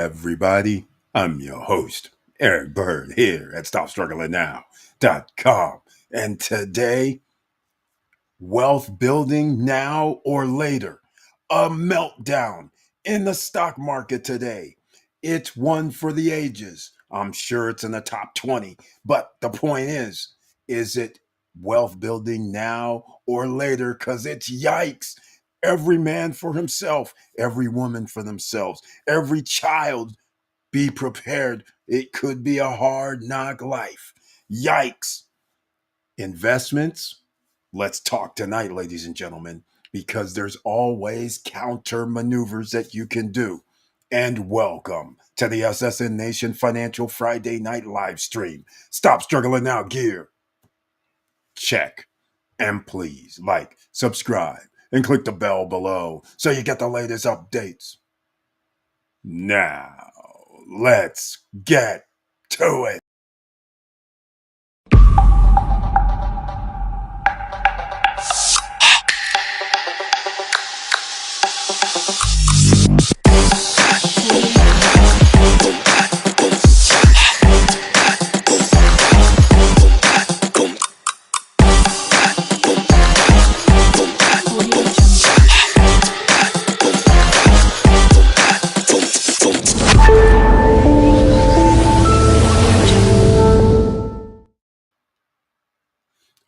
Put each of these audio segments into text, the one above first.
everybody. I'm your host, Eric Bird, here at StopStrugglingNow.com. And today, wealth building now or later. A meltdown in the stock market today. It's one for the ages. I'm sure it's in the top 20. But the point is it wealth building now or later? Because it's yikes. Every man for himself, every woman for themselves, every child be prepared. It could be a hard knock life. Yikes. Investments? Let's talk tonight, ladies and gentlemen, because there's always counter maneuvers that you can do. And welcome to the SSN Nation Financial Friday Night Live Stream. Stop struggling now, gear. Check. And please like, subscribe, and click the bell below so you get the latest updates. Now, let's get to it.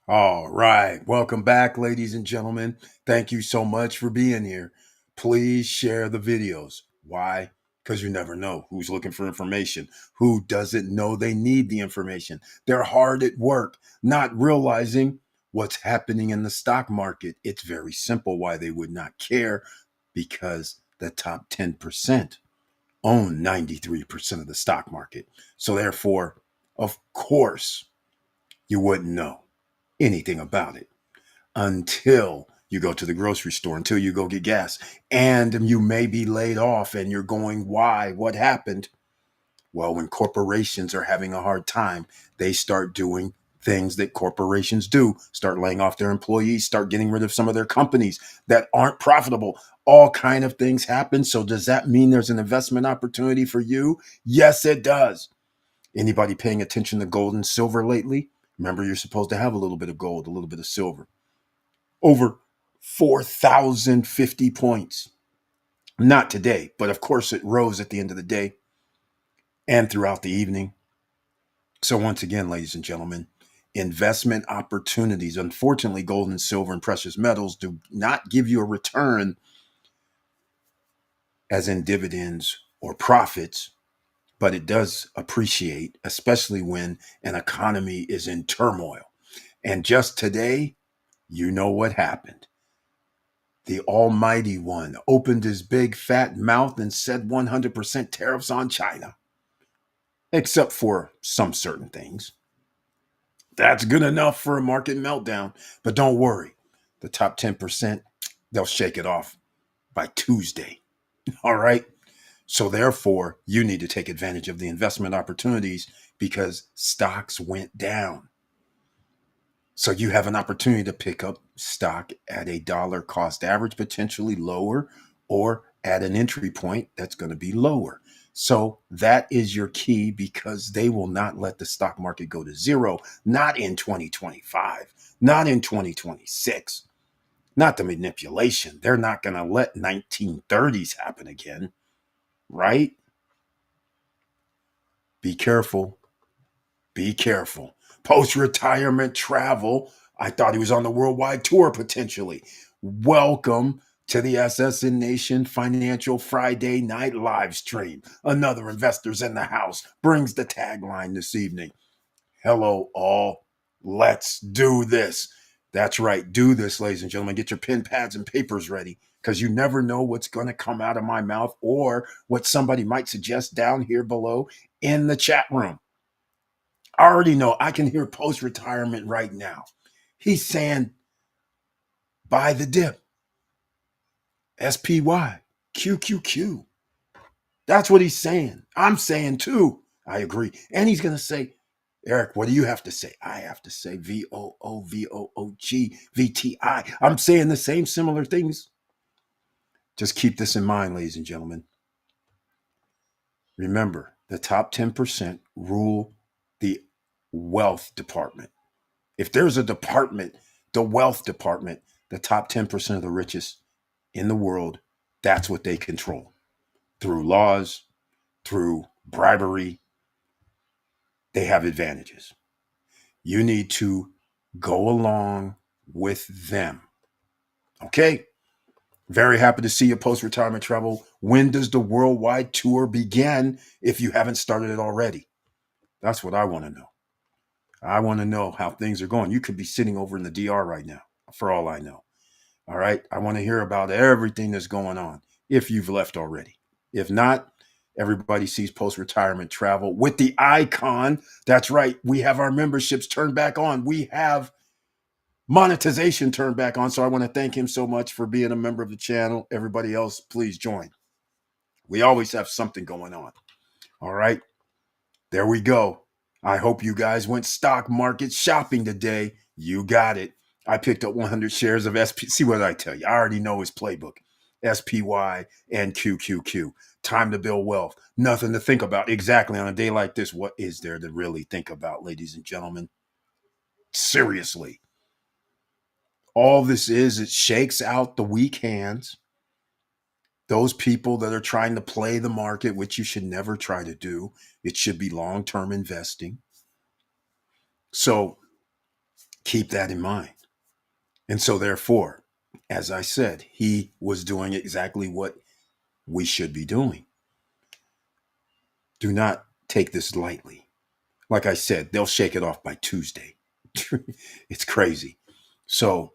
All right. Welcome back, ladies and gentlemen. Thank you so much for being here. Please share the videos. Why? Because you never know who's looking for information, who doesn't know they need the information. They're hard at work, not realizing what's happening in the stock market. It's very simple why they would not care, because the top 10% own 93% of the stock market. So therefore, of course, you wouldn't know anything about it until you go to the grocery store, until you go get gas, and you may be laid off and you're going, why? What happened? Well, when corporations are having a hard time, they start doing things that corporations do, start laying off their employees, start getting rid of some of their companies that aren't profitable. All kind of things happen. So does that mean there's an investment opportunity for you? Yes, it does. Anybody paying attention to gold and silver lately? Remember, you're supposed to have a little bit of gold, a little bit of silver. Over 4,050 points. Not today, but of course it rose at the end of the day and throughout the evening. So once again, ladies and gentlemen, investment opportunities. Unfortunately, gold and silver and precious metals do not give you a return as in dividends or profits, but it does appreciate, especially when an economy is in turmoil. And just today, you know what happened. The Almighty One opened his big fat mouth and said 100% tariffs on China, except for some certain things. That's good enough for a market meltdown. But don't worry, the top 10%, they'll shake it off by Tuesday. All right. So therefore, you need to take advantage of the investment opportunities because stocks went down. So you have an opportunity to pick up stock at a dollar cost average, potentially lower, or at an entry point that's going to be lower. So that is your key, because they will not let the stock market go to zero, not in 2025, not in 2026, not the manipulation. They're not going to let 1930s happen again, right? Be careful. Be careful. Post-retirement travel. I thought he was on the worldwide tour potentially. Welcome to the SSN Nation Financial Friday Night Live Stream. Another Investors in the House brings the tagline this evening. Hello, all. Let's do this. That's right. Do this, ladies and gentlemen. Get your pen, pads, and papers ready, because you never know what's going to come out of my mouth or what somebody might suggest down here below in the chat room. I already know. I can hear post-retirement right now. He's saying, buy the dip. SPY. QQQ. That's what he's saying. I'm saying too. I agree. And he's going to say, Eric, what do you have to say? I have to say VOOVOOG VTI. I'm saying the same similar things. Just keep this in mind, ladies and gentlemen. Remember, the top 10% rule the wealth department. If there's a department, the wealth department, the top 10% of the richest in the world, that's what they control through laws, through bribery. They have advantages. You need to go along with them. Okay? Very happy to see you post retirement travel. When does the worldwide tour begin if you haven't started it already? That's what I want to know. I want to know how things are going. You could be sitting over in the DR right now, for all I know. All right. I want to hear about everything that's going on if you've left already. If not, everybody sees post retirement travel with the icon. That's right. We have our memberships turned back on. We have monetization turned back on. So I want to thank him so much for being a member of the channel. Everybody else, please join. We always have something going on. All right. There we go. I hope you guys went stock market shopping today. You got it. I picked up 100 shares of SP. See what I tell you. I already know his playbook. SPY and QQQ. Time to build wealth. Nothing to think about. Exactly on a day like this. What is there to really think about, ladies and gentlemen? Seriously. All this is, it shakes out the weak hands. Those people that are trying to play the market, which you should never try to do. It should be long term investing. So keep that in mind. And so, therefore, as I said, he was doing exactly what we should be doing. Do not take this lightly. Like I said, they'll shake it off by Tuesday. It's crazy. So,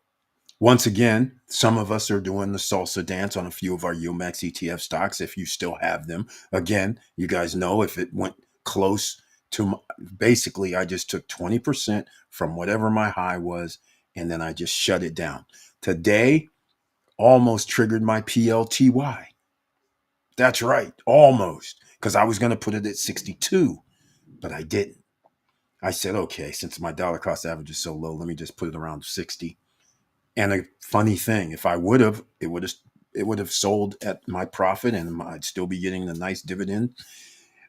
once again, some of us are doing the salsa dance on a few of our UMAX ETF stocks if you still have them. Again, you guys know if it went close to basically, I just took 20% from whatever my high was, and then I just shut it down. Today, almost triggered my PLTY. That's right, almost, because I was going to put it at 62, but I didn't. I said, okay, since my dollar cost average is so low, let me just put it around 60. And a funny thing, if I would have, it would have sold at my profit and I'd still be getting the nice dividend,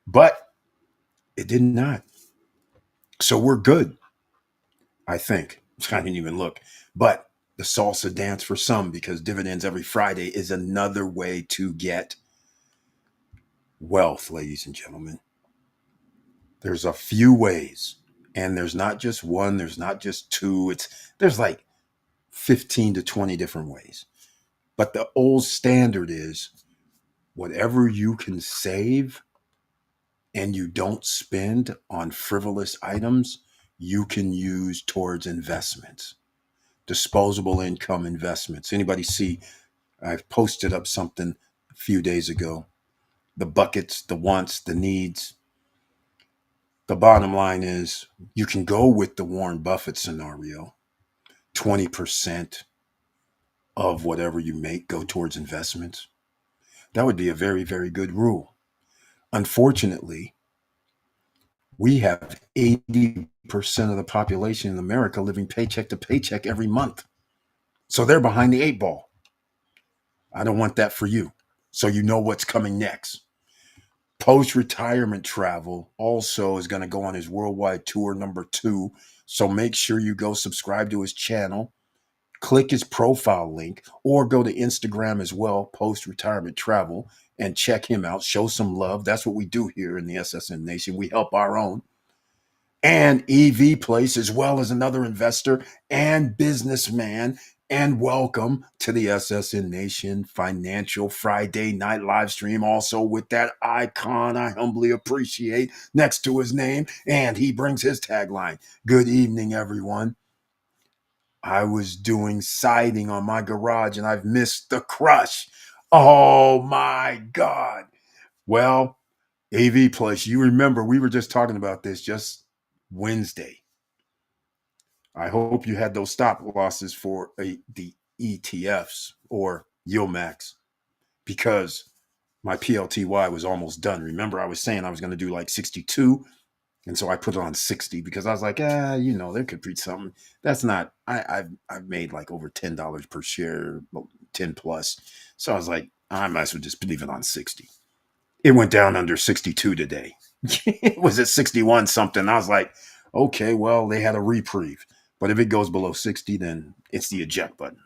but it did not. So we're good, I think. I didn't even look. But the salsa dance for some, because dividends every Friday is another way to get wealth, ladies and gentlemen. There's a few ways, and there's not just one, there's not just two. There's like 15 to 20 different ways. But the old standard is whatever you can save and you don't spend on frivolous items, you can use towards investments, disposable income investments. Anybody see? I've posted up something a few days ago. The buckets, the wants, the needs. The bottom line is you can go with the Warren Buffett scenario. 20% of whatever you make go towards investments. That would be a very, very good rule. Unfortunately, we have 80% of the population in America living paycheck to paycheck every month. So they're behind the eight ball. I don't want that for you. So you know what's coming next. Post retirement travel also is going to go on his worldwide tour #2. So make sure you go subscribe to his channel, click his profile link, or go to Instagram as well, Post Retirement Travel, and check him out. Show some love. That's what we do here in the SSN Nation. We help our own. And EV Place, as well as another investor and businessman. And welcome to the SSN Nation Financial Friday night live stream. Also, with that icon I humbly appreciate next to his name. And he brings his tagline. Good evening, everyone. I was doing siding on my garage and I've missed the crush. Oh my God. Well, AV Place, you remember we were just talking about this just Wednesday. I hope you had those stop losses for the ETFs or YOMAX because my PLTY was almost done. Remember, I was saying I was going to do like 62. And so I put it on 60 because I was like, there could be something. That's not, I've made like over $10 per share, 10 plus. So I was like, I might as well just leave it on 60. It went down under 62 today. It was at 61 something. I was like, okay, well, they had a reprieve. But if it goes below 60, then it's the eject button.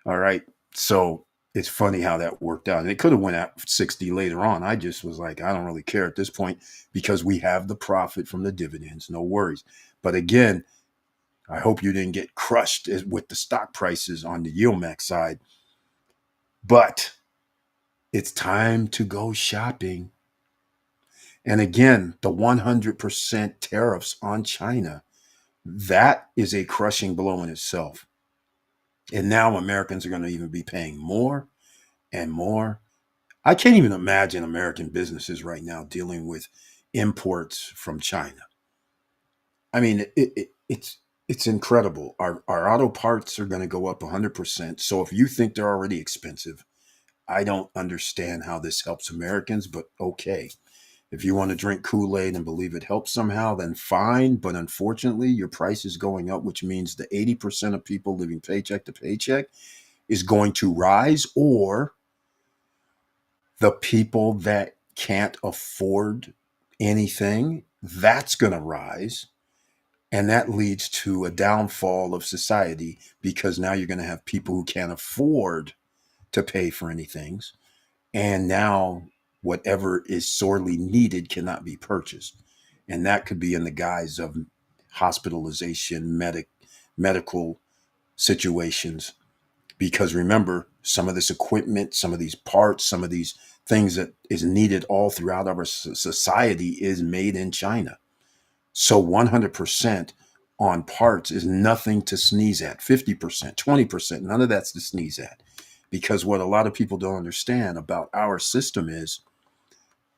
All right. So it's funny how that worked out. And it could have went at 60 later on. I just was like, I don't really care at this point because we have the profit from the dividends. No worries. But again, I hope you didn't get crushed with the stock prices on the yield max side. But it's time to go shopping. And again, the 100% tariffs on China, that is a crushing blow in itself. And now Americans are going to even be paying more and more. I can't even imagine American businesses right now dealing with imports from China. I mean, it's incredible. Our auto parts are going to go up 100%. So if you think they're already expensive, I don't understand how this helps Americans, but okay. If you want to drink Kool-Aid and believe it helps somehow, then fine. But unfortunately, your price is going up, which means the 80% of people living paycheck to paycheck is going to rise, or the people that can't afford anything, that's going to rise. And that leads to a downfall of society because now you're going to have people who can't afford to pay for anything. And now whatever is sorely needed cannot be purchased. And that could be in the guise of hospitalization, medical situations. Because remember, some of this equipment, some of these parts, some of these things that is needed all throughout our society is made in China. So 100% on parts is nothing to sneeze at. 50%, 20%, none of that's to sneeze at. Because what a lot of people don't understand about our system is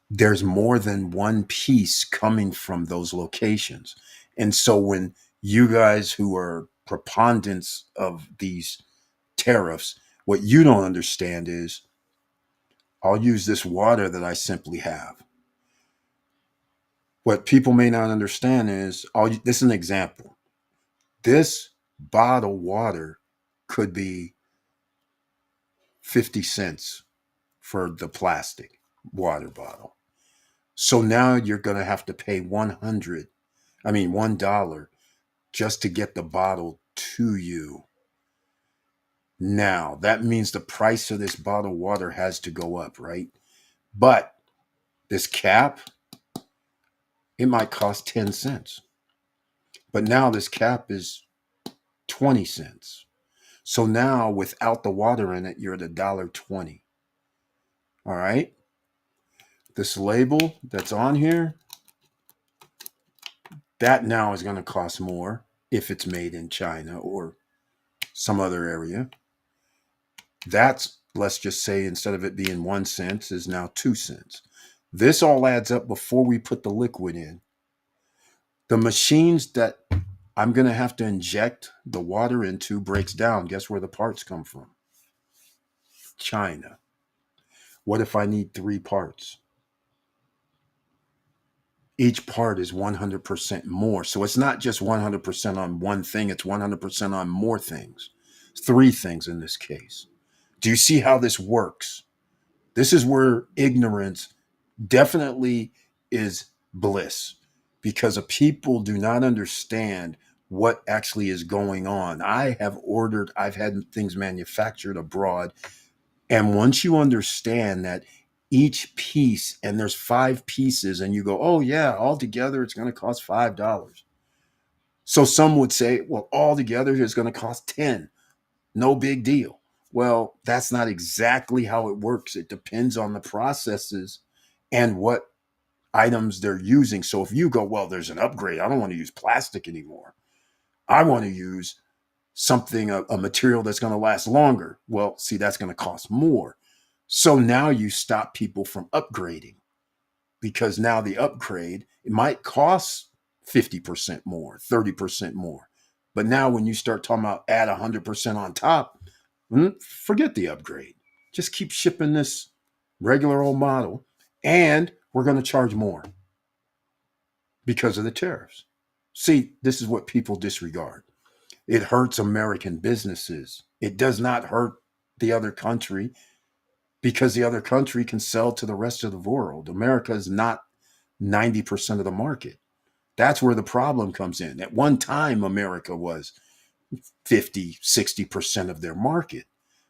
there's more than one piece coming from those locations. And so when you guys who are proponents of these tariffs, what you don't understand is I'll use this water that I simply have. What people may not understand is this is an example. This bottled water could be 50 cents for the plastic water bottle. So now you're going to have to pay $1 just to get the bottle to you. Now, that means the price of this bottled water has to go up, right? But this cap, it might cost 10 cents. But now this cap is 20 cents. So now without the water in it, you're at $1.20. All right. This label that's on here, that now is going to cost more if it's made in China or some other area. That's, let's just say, instead of it being 1 cent, is now 2 cents. This all adds up before we put the liquid in. The machines that I'm going to have to inject the water into breaks down. Guess where the parts come from? China. What if I need 3 parts? Each part is 100% more. So it's not just 100% on one thing, it's 100% on more things. 3 things in this case. Do you see how this works? This is where ignorance definitely is bliss because people do not understand what actually is going on. I've had things manufactured abroad. And once you understand that each piece, and there's 5 pieces, and you go, oh, yeah, all together it's going to cost $5. So some would say, well, all together it's going to cost 10. No big deal. Well, that's not exactly how it works. It depends on the processes and what items they're using. So if you go, well, there's an upgrade. I don't want to use plastic anymore. I want to use something, a material that's going to last longer. Well, see, that's going to cost more. So now you stop people from upgrading because now the upgrade, it might cost 50% more, 30% more. But now when you start talking about add 100% on top, forget the upgrade. Just keep shipping this regular old model and we're going to charge more because of the tariffs. See, this is what people disregard. It hurts American businesses. It does not hurt the other country. because the other country can sell to the rest of the world. America is not 90% of the market. That's where the problem comes in. At one time, America was 50, 60% of their market.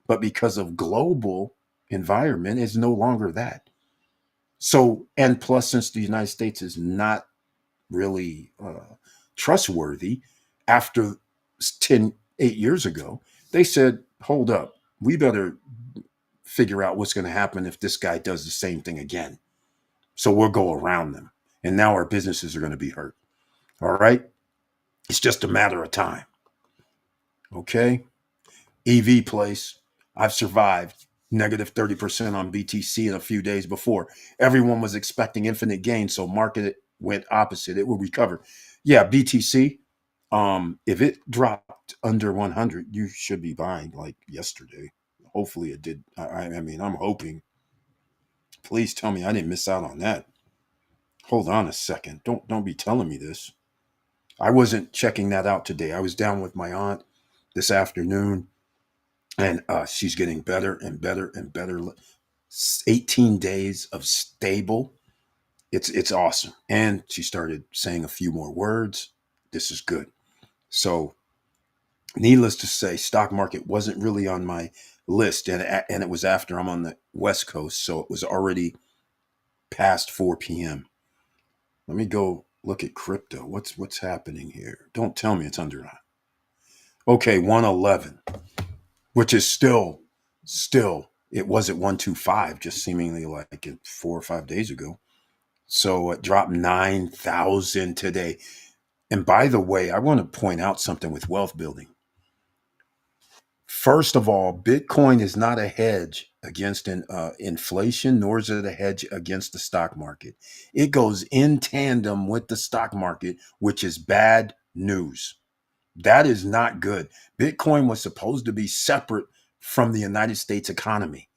But because of global environment, it's no longer that. So, and plus, since the United States is not really trustworthy, after 8 years ago, they said, hold up, we better figure out what's going to happen if this guy does the same thing again. So we'll go around them. And now our businesses are going to be hurt. All right. It's just a matter of time. Okay. EV place. I've survived negative 30% on BTC in a few days before. Everyone was expecting infinite gain. So market went opposite. It will recover. Yeah. BTC. If it dropped under 100, you should be buying like yesterday. Hopefully it did. I mean, I'm hoping. Please tell me I didn't miss out on that. Hold on a second. Don't be telling me this. I wasn't checking that out today. I was down with my aunt this afternoon, and she's getting better and better and better. 18 days of stable. It's awesome. And she started saying a few more words. This is good. So, needless to say, stock market wasn't really on my list, and it was after I'm on the West Coast, so it was already past 4 p.m. Let me go look at crypto. What's happening here? Don't tell me it's under. Okay, 111, which is still it was at 125 just seemingly like 4 or 5 days ago. So it dropped 9,000 today. And by the way, I want to point out something with wealth building. First of all, Bitcoin is not a hedge against inflation, nor is it a hedge against the stock market. It goes in tandem with the stock market, which is bad news. That is not good. Bitcoin was supposed to be separate from the United States economy.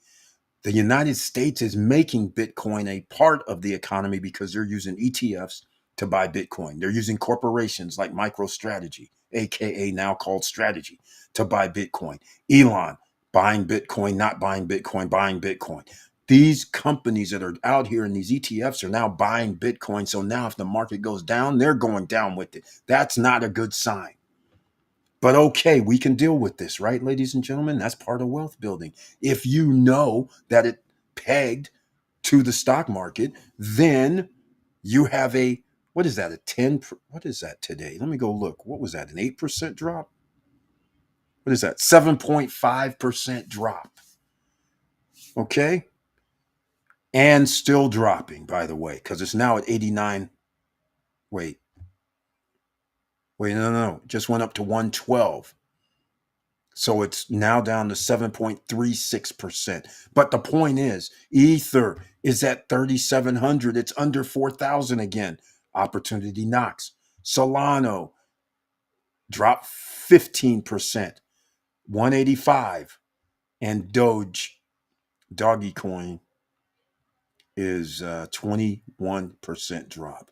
The United States is making Bitcoin a part of the economy because they're using ETFs to buy Bitcoin. They're using corporations like MicroStrategy, aka now called Strategy, to buy Bitcoin. Elon buying Bitcoin, not buying Bitcoin, buying Bitcoin. These companies that are out here in these ETFs are now buying Bitcoin. So now if the market goes down, they're going down with it. That's not a good sign. But okay, we can deal with this, right, ladies and gentlemen? That's part of wealth building. If you know that it pegged to the stock market, then you have what is that, a 10, what is that today? Let me go look. What was that, an 8% drop? What is that, 7.5% drop? Okay. And still dropping, by the way, because it's now at 89. Wait, no. It just went up to 112. So it's now down to 7.36%. But the point is, Ether is at 3,700. It's under 4,000 again. Opportunity knocks. Solano dropped 15%, 185. And Doggy Coin, is 21% drop.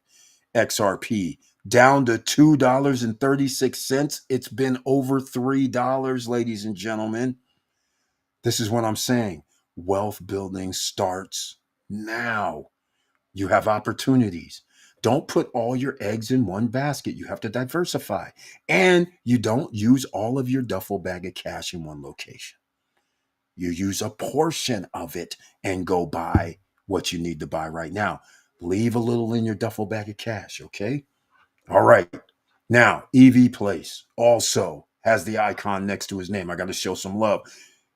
XRP down to $2.36. It's been over $3, ladies and gentlemen. This is what I'm saying. Wealth building starts now. You have opportunities. Don't put all your eggs in one basket. You have to diversify. And you don't use all of your duffel bag of cash in one location. You use a portion of it and go buy what you need to buy right now. Leave a little in your duffel bag of cash, okay? All right. Now, EV Place also has the icon next to his name. I got to show some love.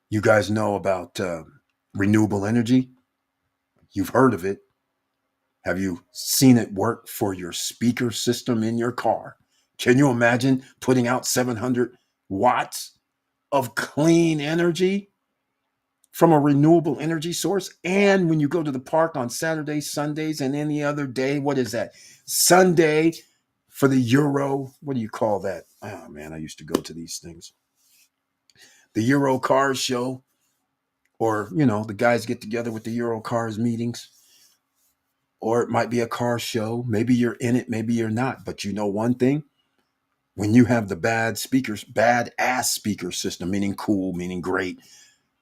You guys know about renewable energy? You've heard of it. Have you seen it work for your speaker system in your car? Can you imagine putting out 700 watts of clean energy from a renewable energy source? And when you go to the park on Saturdays, Sundays, and any other day, what is that? Sunday for the Euro. What do you call that? Oh, man, I used to go to these things. The Euro Cars Show, or, the guys get together with the Euro Cars meetings. Or it might be a car show. Maybe you're in it, maybe you're not. But you know one thing? When you have the bad ass speaker system, meaning cool, meaning great,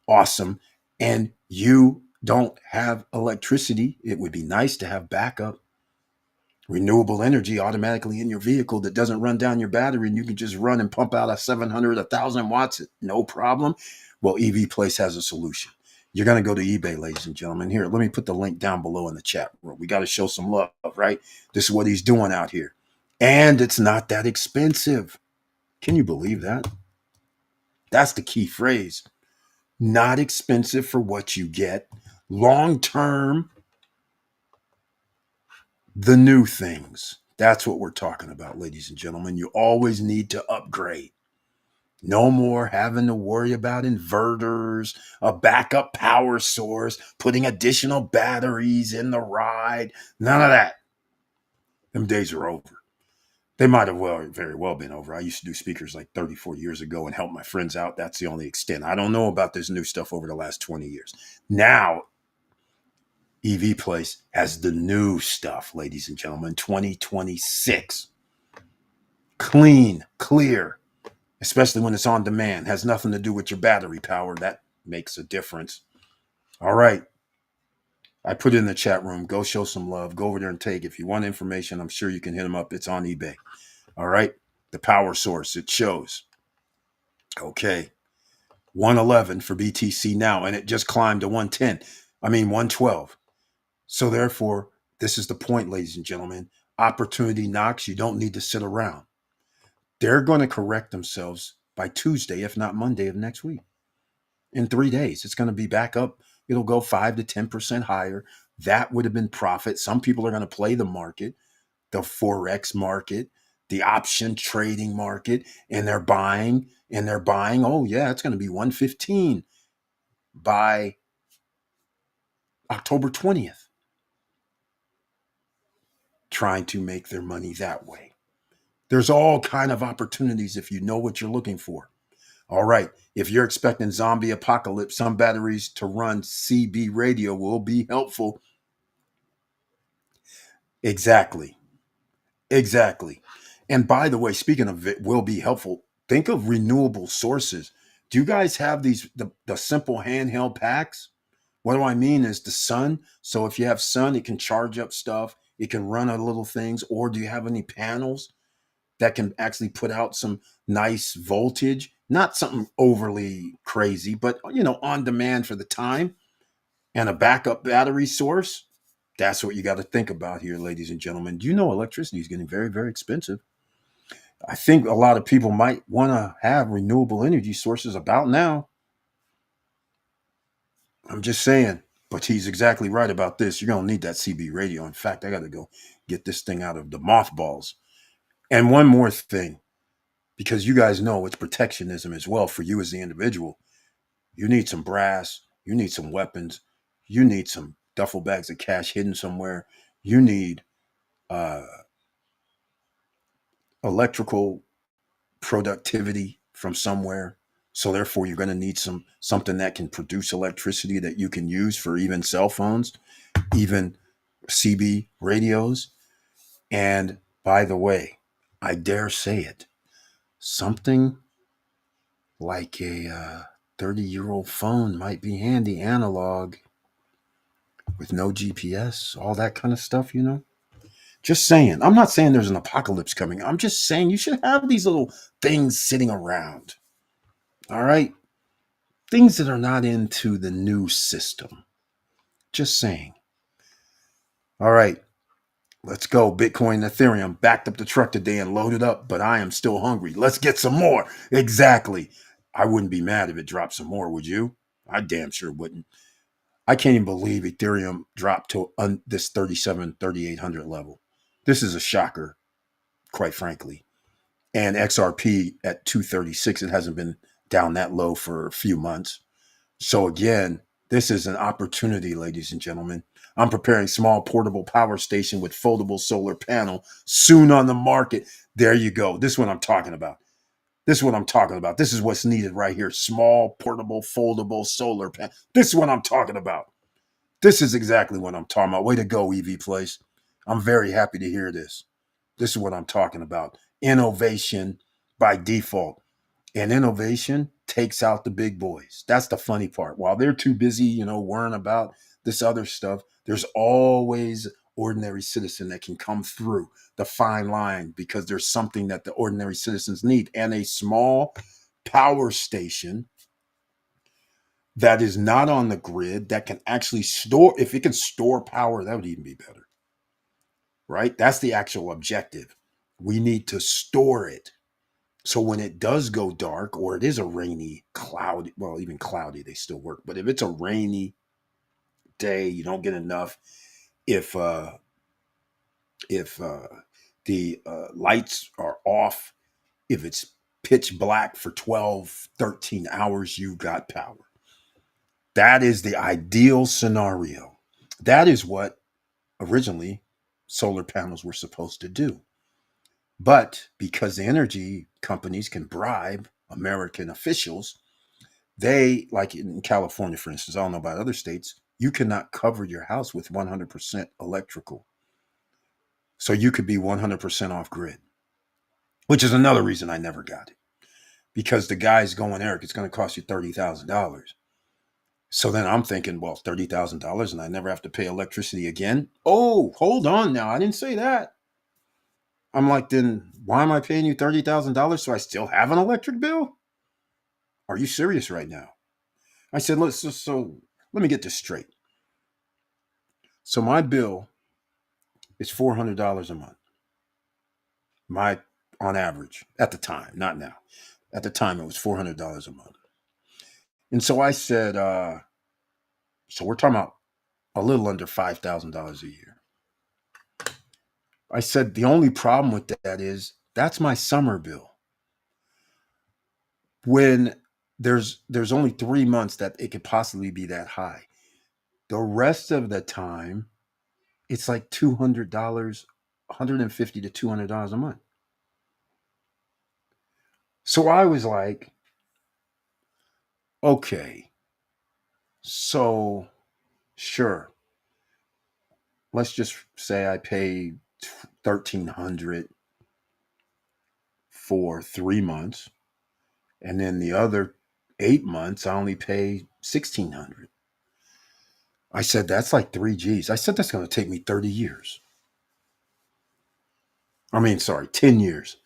awesome, and you don't have electricity, it would be nice to have backup renewable energy automatically in your vehicle that doesn't run down your battery and you can just run and pump out a 700, 1,000 watts, no problem. Well, EV Place has a solution. You're going to go to eBay, ladies and gentlemen. Here, let me put the link down below in the chat room. We got to show some love, right? This is what he's doing out here. And it's not that expensive. Can you believe that? That's the key phrase. Not expensive for what you get. Long term, the new things. That's what we're talking about, ladies and gentlemen. You always need to upgrade. No more having to worry about inverters, a backup power source, putting additional batteries in the ride. None of that. Them days are over. They might have very well been over. I used to do speakers like 30, 40 years ago and help my friends out. That's the only extent. I don't know about this new stuff over the last 20 years. Now, EV Place has the new stuff, ladies and gentlemen. 2026. Clean, clear, especially when it's on demand. Has nothing to do with your battery power. That makes a difference. All right. I put it in the chat room. Go show some love. Go over there and take. If you want information, I'm sure you can hit them up. It's on eBay. All right. The power source, it shows. Okay. 111 for BTC now, and it just climbed to 110. 112. So therefore, this is the point, ladies and gentlemen. Opportunity knocks. You don't need to sit around. They're going to correct themselves by Tuesday, if not Monday of next week. In 3 days, it's going to be back up. It'll go 5 to 10% higher. That would have been profit. Some people are going to play the market, the Forex market, the option trading market, and they're buying. Oh, yeah, it's going to be 115 by October 20th, trying to make their money that way. There's all kind of opportunities if you know what you're looking for. All right. If you're expecting zombie apocalypse, some batteries to run CB radio will be helpful. Exactly. Exactly. And by the way, speaking of it will be helpful, think of renewable sources. Do you guys have the simple handheld packs? What do I mean is the sun. So if you have sun, it can charge up stuff. It can run a little things. Or do you have any panels that can actually put out some nice voltage? Not something overly crazy, but on demand for the time, and a backup battery source. That's what you got to think about here, ladies and gentlemen. Do you know electricity is getting very, very expensive? I think a lot of people might want to have renewable energy sources about now. I'm just saying. But he's exactly right about this. You're going to need that CB radio. In fact, I got to go get this thing out of the mothballs. And one more thing, because you guys know it's protectionism as well for you as the individual. You need some brass. You need some weapons. You need some duffel bags of cash hidden somewhere. You need uh, electrical productivity from somewhere. So therefore, you're going to need something that can produce electricity that you can use for even cell phones, even CB radios. And by the way, I dare say it, something like a 30-year-old phone might be handy, analog, with no GPS, all that kind of stuff. Just saying. I'm not saying there's an apocalypse coming. I'm just saying you should have these little things sitting around. All right? Things that are not into the new system. Just saying. All right. Let's go. Bitcoin, Ethereum backed up the truck today and loaded up, but I am still hungry. Let's get some more. Exactly. I wouldn't be mad if it dropped some more, would you? I damn sure wouldn't. I can't even believe Ethereum dropped to this 3,800 level. This is a shocker, quite frankly. And XRP at 236, it hasn't been down that low for a few months. So again, this is an opportunity, ladies and gentlemen. I'm preparing small portable power station with foldable solar panel soon on the market. There you go. This is what I'm talking about. This is what I'm talking about. This is what's needed right here. Small portable foldable solar panel. This is what I'm talking about. This is exactly what I'm talking about. Way to go, EV Place. I'm very happy to hear this. This is what I'm talking about. Innovation by default. And innovation takes out the big boys. That's the funny part. While they're too busy, worrying about this other stuff, there's always ordinary citizen that can come through the fine line because there's something that the ordinary citizens need. And a small power station that is not on the grid that can actually store, if it can store power, that would even be better, right? That's the actual objective. We need to store it. So when it does go dark, or it is a rainy, cloudy, well, even cloudy, they still work. But if it's a rainy day, you don't get enough. If the lights are off, if it's pitch black for 12, 13 hours, you got power. That is the ideal scenario. That is what originally solar panels were supposed to do. But because the energy companies can bribe American officials, they, like in California, for instance, I don't know about other states, you cannot cover your house with 100% electrical. So you could be 100% off grid, which is another reason I never got it. Because the guy's going, Eric, it's going to cost you $30,000. So then I'm thinking, well, $30,000 and I never have to pay electricity again. Oh, hold on now. I didn't say that. I'm like, then why am I paying you $30,000 so I still have an electric bill? Are you serious right now? I said, so let me get this straight. So my bill is $400 a month. My on average at the time, not now. At the time, it was $400 a month. And so I said, so we're talking about a little under $5,000 a year. I said the only problem with that is that's my summer bill. When there's only 3 months that it could possibly be that high. The rest of the time, it's like $200, $150 to $200 a month. So I was like, okay, so sure. Let's just say I pay 1,300 for 3 months, and then the other 8 months I only pay 1,600. I said that's like 3 Gs. I said that's going to take me 30 years. I mean, sorry, 10 years.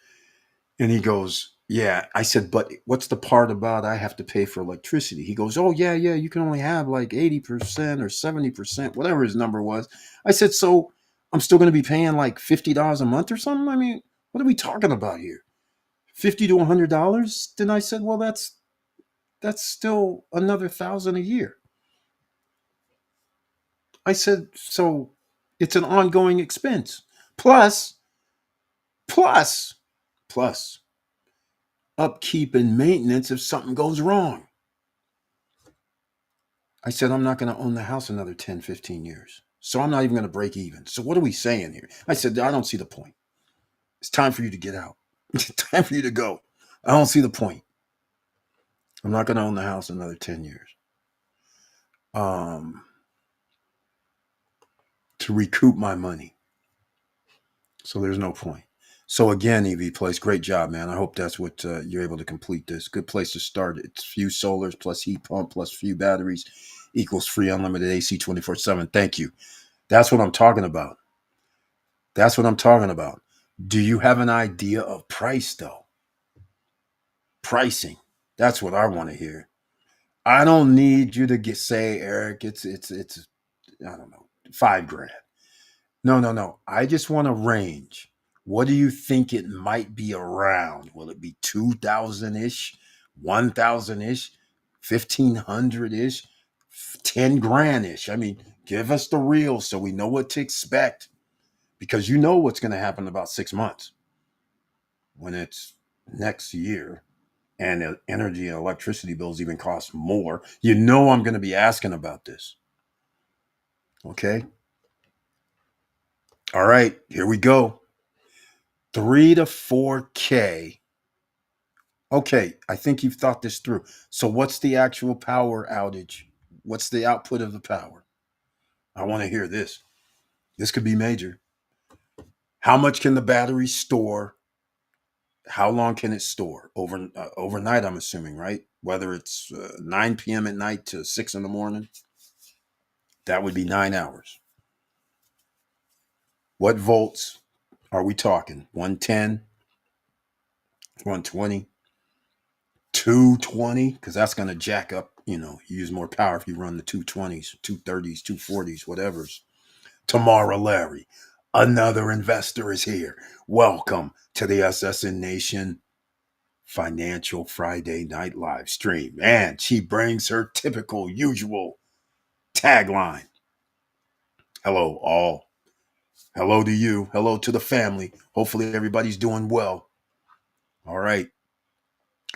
And he goes, yeah. I said, but what's the part about I have to pay for electricity? He goes, oh, yeah, you can only have like 80% or 70%, whatever his number was. I said, so I'm still going to be paying like $50 a month or something? I mean, what are we talking about here? $50 to $100? Then I said, well, that's still another 1,000 a year. I said, so it's an ongoing expense. Plus, plus, plus upkeep and maintenance if something goes wrong. I said, I'm not going to own the house another 10, 15 years. So I'm not even going to break even. So what are we saying here? I said, I don't see the point. It's time for you to get out. It's time for you to go. I don't see the point. I'm not going to own the house another 10 years. To recoup my money. So there's no point. So again, EV Place, great job, man. I hope that's what you're able to complete this. Good place to start. It's few solars plus heat pump plus few batteries equals free unlimited AC 24/7. Thank you. That's what I'm talking about. That's what I'm talking about. Do you have an idea of price though? Pricing. That's what I want to hear. I don't need you to say, Eric, it's I don't know, $5,000. No. I just want a range. What do you think it might be around? Will it be 2,000 ish, 1,000 ish, 1,500 ish, 10 grand ish? I mean, give us the real so we know what to expect because you know what's going to happen in about 6 months when it's next year and the energy and electricity bills even cost more. You know, I'm going to be asking about this. Okay. All right, here we go. 3 to 4K. Okay, I think you've thought this through. So, what's the actual power outage? What's the output of the power? I want to hear this. This could be major. How much can the battery store? How long can it store? Overnight, I'm assuming, right? whether it's 9 p.m. at night to 6 in the morning, that would be 9 hours. What volts are we talking? 110, 120, 220? Because that's going to jack up, use more power if you run the 220s, 230s, 240s, whatever's. Tamara Larry, another investor, is here. Welcome to the SSN Nation Financial Friday Night Live Stream. And she brings her typical, usual tagline. Hello, all. Hello to you. Hello to the family. Hopefully, everybody's doing well. All right.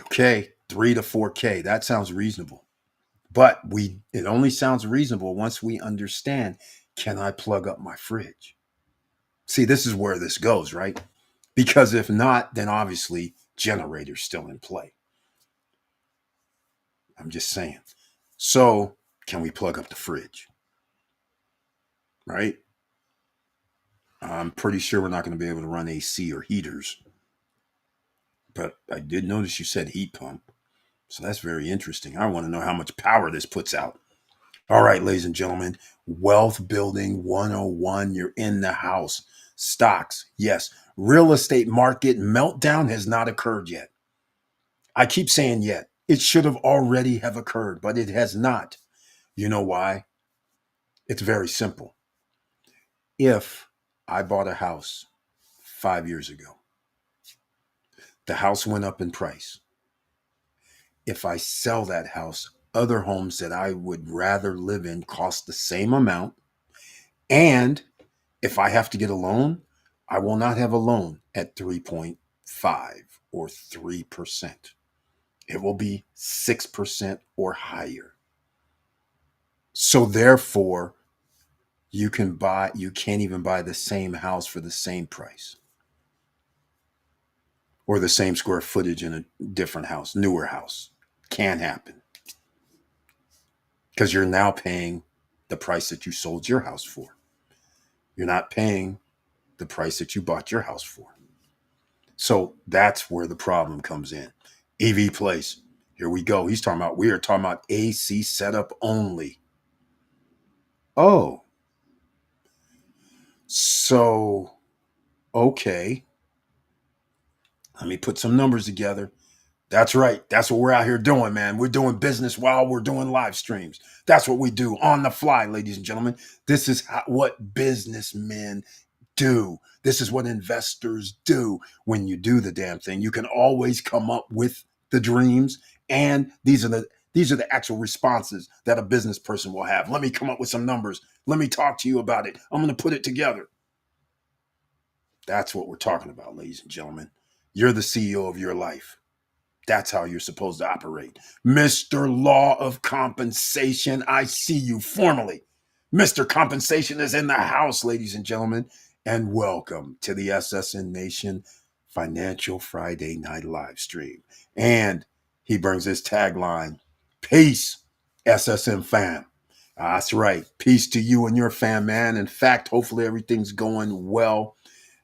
Okay. 3 to 4K. That sounds reasonable. But it only sounds reasonable once we understand, can I plug up my fridge? See, this is where this goes, right? Because if not, then obviously generator's still in play. I'm just saying. So, can we plug up the fridge? Right? I'm pretty sure we're not going to be able to run AC or heaters. But I did notice you said heat pump. So that's very interesting. I want to know how much power this puts out. All right, ladies and gentlemen, Wealth Building 101. You're in the house. Stocks, yes. Real estate market meltdown has not occurred yet. I keep saying yet. It should have already have occurred, but it has not. You know why? It's very simple. If I bought a house 5 years ago, the house went up in price. If I sell that house, other homes that I would rather live in cost the same amount. And if I have to get a loan, I will not have a loan at 3.5 or 3%. It will be 6% or higher. So therefore, you can't even buy the same house for the same price or the same square footage in a different house, newer house. Can't happen. Because you're now paying the price that you sold your house for. You're not paying the price that you bought your house for. So that's where the problem comes in. EV Place. Here we go. We are talking about AC setup only. Oh, so, okay. Let me put some numbers together. That's right. That's what we're out here doing, man. We're doing business while we're doing live streams. That's what we do on the fly, ladies and gentlemen. This is what businessmen do. This is what investors do. When you do the damn thing, you can always come up with the dreams, and these are the actual responses that a business person will have. Let me come up with some numbers. Let me talk to you about it. I'm going to put it together. That's what we're talking about, ladies and gentlemen. You're the CEO of your life. That's how you're supposed to operate. Mr. Law of Compensation, I see you formally. Mr. Compensation is in the house, ladies and gentlemen, and welcome to the SSN Nation Financial Friday Night Live Stream. And he brings his tagline, Peace, SSN fam. That's right. Peace to you and your fam, man. In fact, hopefully everything's going well.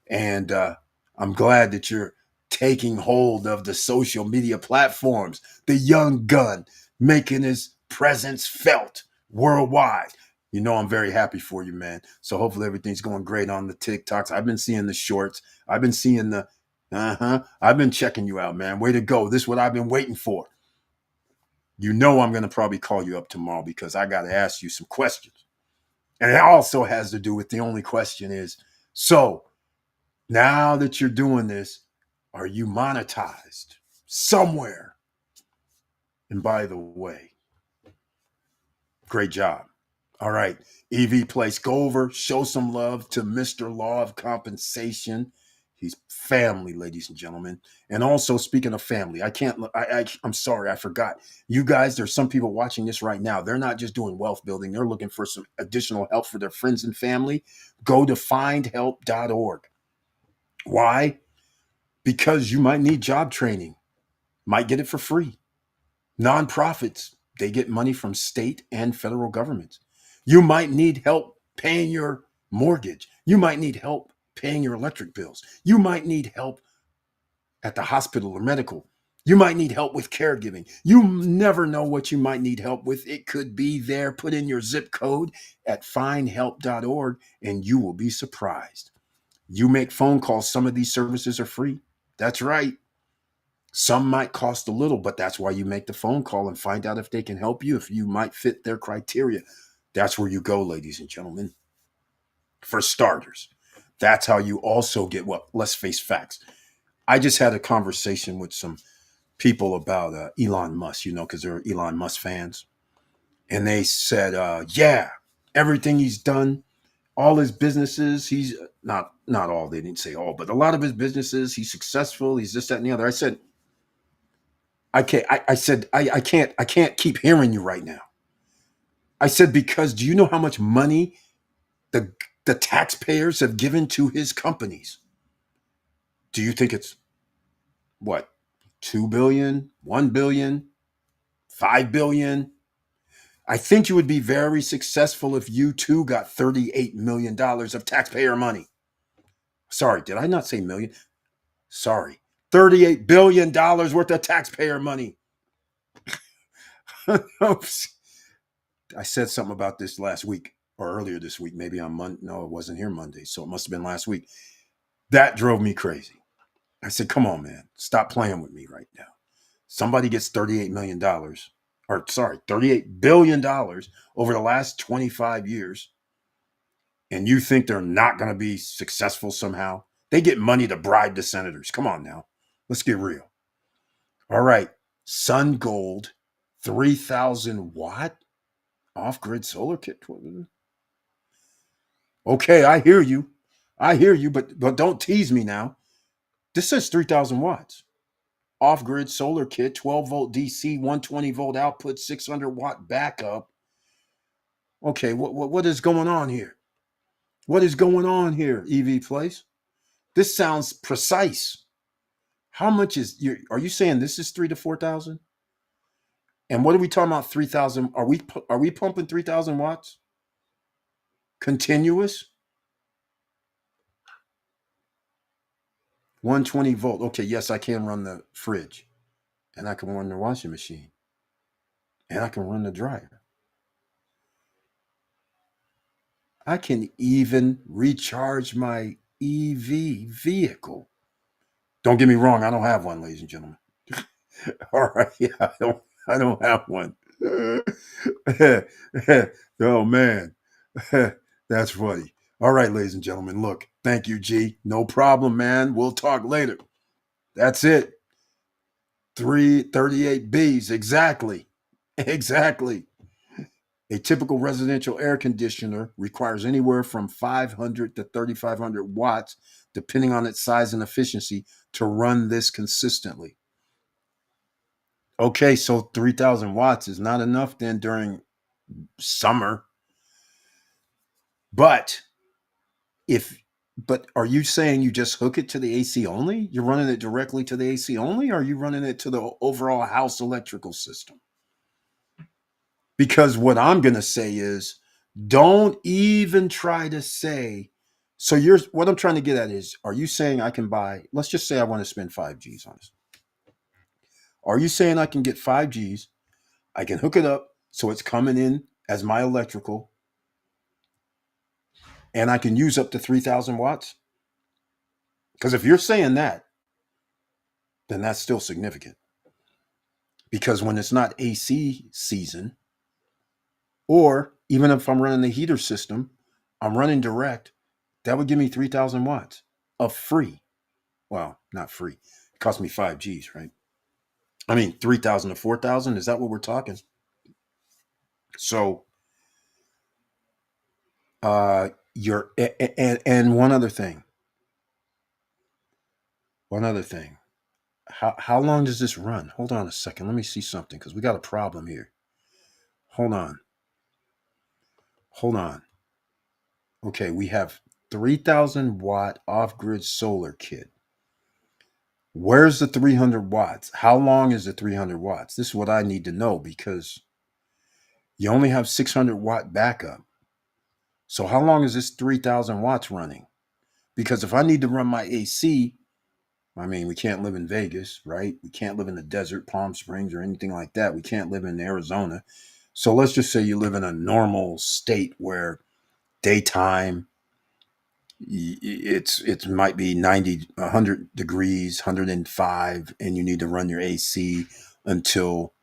And I'm glad that you're taking hold of the social media platforms. The young gun making his presence felt worldwide. You know, I'm very happy for you, man. So hopefully everything's going great on the TikToks. I've been seeing the shorts. I've been seeing I've been checking you out, man. Way to go. This is what I've been waiting for. You know I'm going to probably call you up tomorrow because I got to ask you some questions. And it also has to do with the only question is, so now that you're doing this, are you monetized somewhere? And by the way, great job. All right, EV Place, go over, show some love to Mr. Law of Compensation. He's family, ladies and gentlemen. And also, speaking of family, I'm sorry, I forgot. You guys, there's some people watching this right now. They're not just doing wealth building. They're looking for some additional help for their friends and family. Go to findhelp.org. Why? Because you might need job training, might get it for free. Nonprofits, they get money from state and federal governments. You might need help paying your mortgage. You might need help paying your electric bills. You might need help at the hospital or medical. You might need help with caregiving. You never know what you might need help with. It could be there. Put in your zip code at findhelp.org and you will be surprised. You make phone calls. Some of these services are free. That's right. Some might cost a little, but that's why you make the phone call and find out if they can help you, if you might fit their criteria. That's where you go, ladies and gentlemen. For starters, that's how you also get, well, let's face facts. I just had a conversation with some people about Elon Musk, because they're Elon Musk fans. And they said, yeah, everything he's done, all his businesses, he's not all, they didn't say all, but a lot of his businesses, he's successful, he's this, that, and the other. I said, I can't keep hearing you right now. I said, because do you know how much money the the taxpayers have given to his companies? Do you think it's what, 2 billion, 1 billion, 5 billion? I think you would be very successful if you too got $38 million of taxpayer money. Sorry, did I not say million? Sorry. $38 billion worth of taxpayer money. I said something about this last week or earlier this week, maybe on Monday. No, it wasn't here Monday, so it must have been last week. That drove me crazy. I said, come on, man, stop playing with me right now. Somebody gets $38 million, or sorry, $38 billion over the last 25 years, and you think they're not going to be successful somehow? They get money to bribe the senators. Come on now. Let's get real. All right. Sun Gold, 3,000 watt off-grid solar kit. Okay, I hear you. I hear you, but don't tease me now. This says 3,000 watts. Off-grid solar kit, 12-volt DC, 120-volt output, 600-watt backup. Okay, what is going on here? What is going on here, EV Place? This sounds precise. How much are you saying this is 3 to 4,000? And what are we talking about? 3,000? Are we pumping 3,000 watts? Continuous? 120 volt. Okay, yes, I can run the fridge, and I can run the washing machine, and I can run the dryer. I can even recharge my EV vehicle. Don't get me wrong, I don't have one, ladies and gentlemen. All right, yeah, I don't have one. Oh man, that's funny. All right, ladies and gentlemen, look, thank you, G. No problem, man. We'll talk later. That's it. 338 Bs, exactly. Exactly. A typical residential air conditioner requires anywhere from 500 to 3,500 watts, depending on its size and efficiency, to run this consistently. Okay, so 3,000 watts is not enough then during summer. But if but are you saying you just hook it to the AC only? You're running it directly to the AC only, or are you running it to the overall house electrical system? Because what I'm going to say is, don't even try to say. So what I'm trying to get at is, are you saying I can buy, let's just say I want to spend 5 Gs on this. Are you saying I can get 5 Gs? I can hook it up so it's coming in as my electrical, and I can use up to 3,000 watts? Because if you're saying that, then that's still significant. Because when it's not AC season, or even if I'm running the heater system, I'm running direct, that would give me 3,000 watts of free. Well, not free. It cost me 5 Gs, right? I mean, 3,000 to 4,000. Is that what we're talking? So, you're, and one other thing. One other thing. How long does this run? Hold on a second. Let me see something, because we got a problem here. Hold on. Hold on. Okay, we have 3,000 watt off grid solar kit. Where's the 300 watts? How long is the 300 watts? This is what I need to know, because you only have 600 watt backup. So how long is this 3,000 watts running? Because if I need to run my AC, I mean, we can't live in Vegas, right? We can't live in the desert, Palm Springs, or anything like that. We can't live in Arizona. So let's just say you live in a normal state where daytime it might be 90 100 degrees, 105, and you need to run your AC until,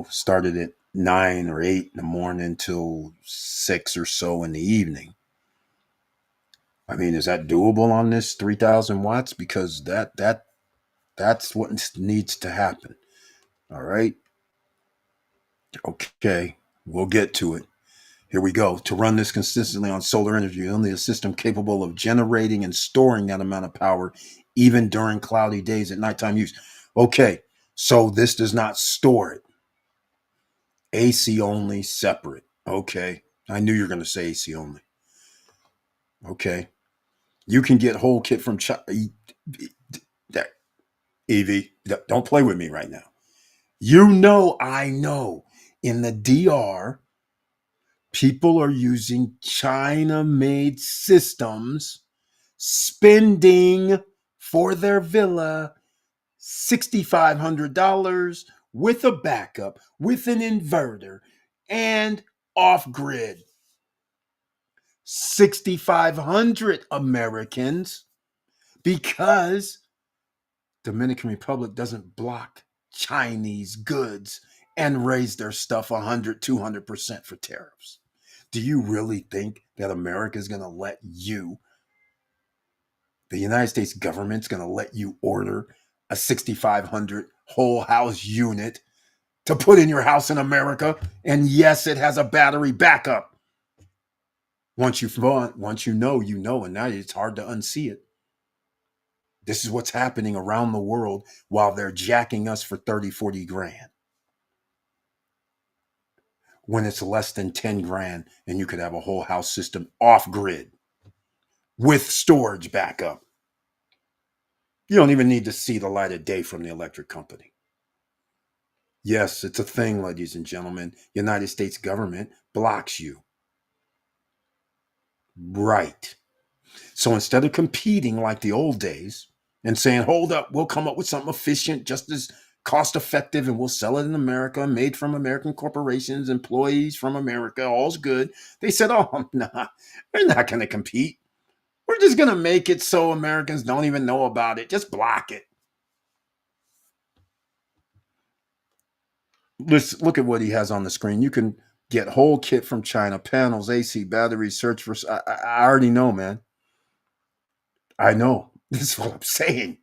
started at 9 or 8 in the morning till 6 or so in the evening. I mean, is that doable on this 3,000 watts? Because that's what needs to happen. All right. Okay. We'll get to it. Here we go. To run this consistently on solar energy, you'll need a system capable of generating and storing that amount of power even during cloudy days at nighttime use. Okay. So this does not store it. AC only, separate. Okay. I knew you were going to say AC only. Okay. You can get whole kit from China. Evie, don't play with me right now. I know. In the DR, people are using China made systems, spending for their villa $6,500 with a backup, with an inverter, and off grid. 6,500 Americans, because Dominican Republic doesn't block Chinese goods and raise their stuff 100, 200% for tariffs. Do you really think that America is going to let you, the United States government's going to let you order a 6,500 whole house unit to put in your house in America? And yes, it has a battery backup. Once you know, and now it's hard to unsee it. This is what's happening around the world while they're jacking us for 30, 40 grand. When it's less than 10 grand and you could have a whole house system off grid with storage backup. You don't even need to see the light of day from the electric company. Yes, it's a thing, ladies and gentlemen. United States government blocks you. Right. So instead of competing like the old days and saying, hold up, we'll come up with something efficient, just as cost effective, and we'll sell it in America, made from American corporations, employees from America, all's good. They said, oh, nah, we're not going to compete. We're just going to make it so Americans don't even know about it. Just block it. Let's look at what he has on the screen. You can get whole kit from China, panels, AC, batteries, search for. I already know, man. I know. This is what I'm saying.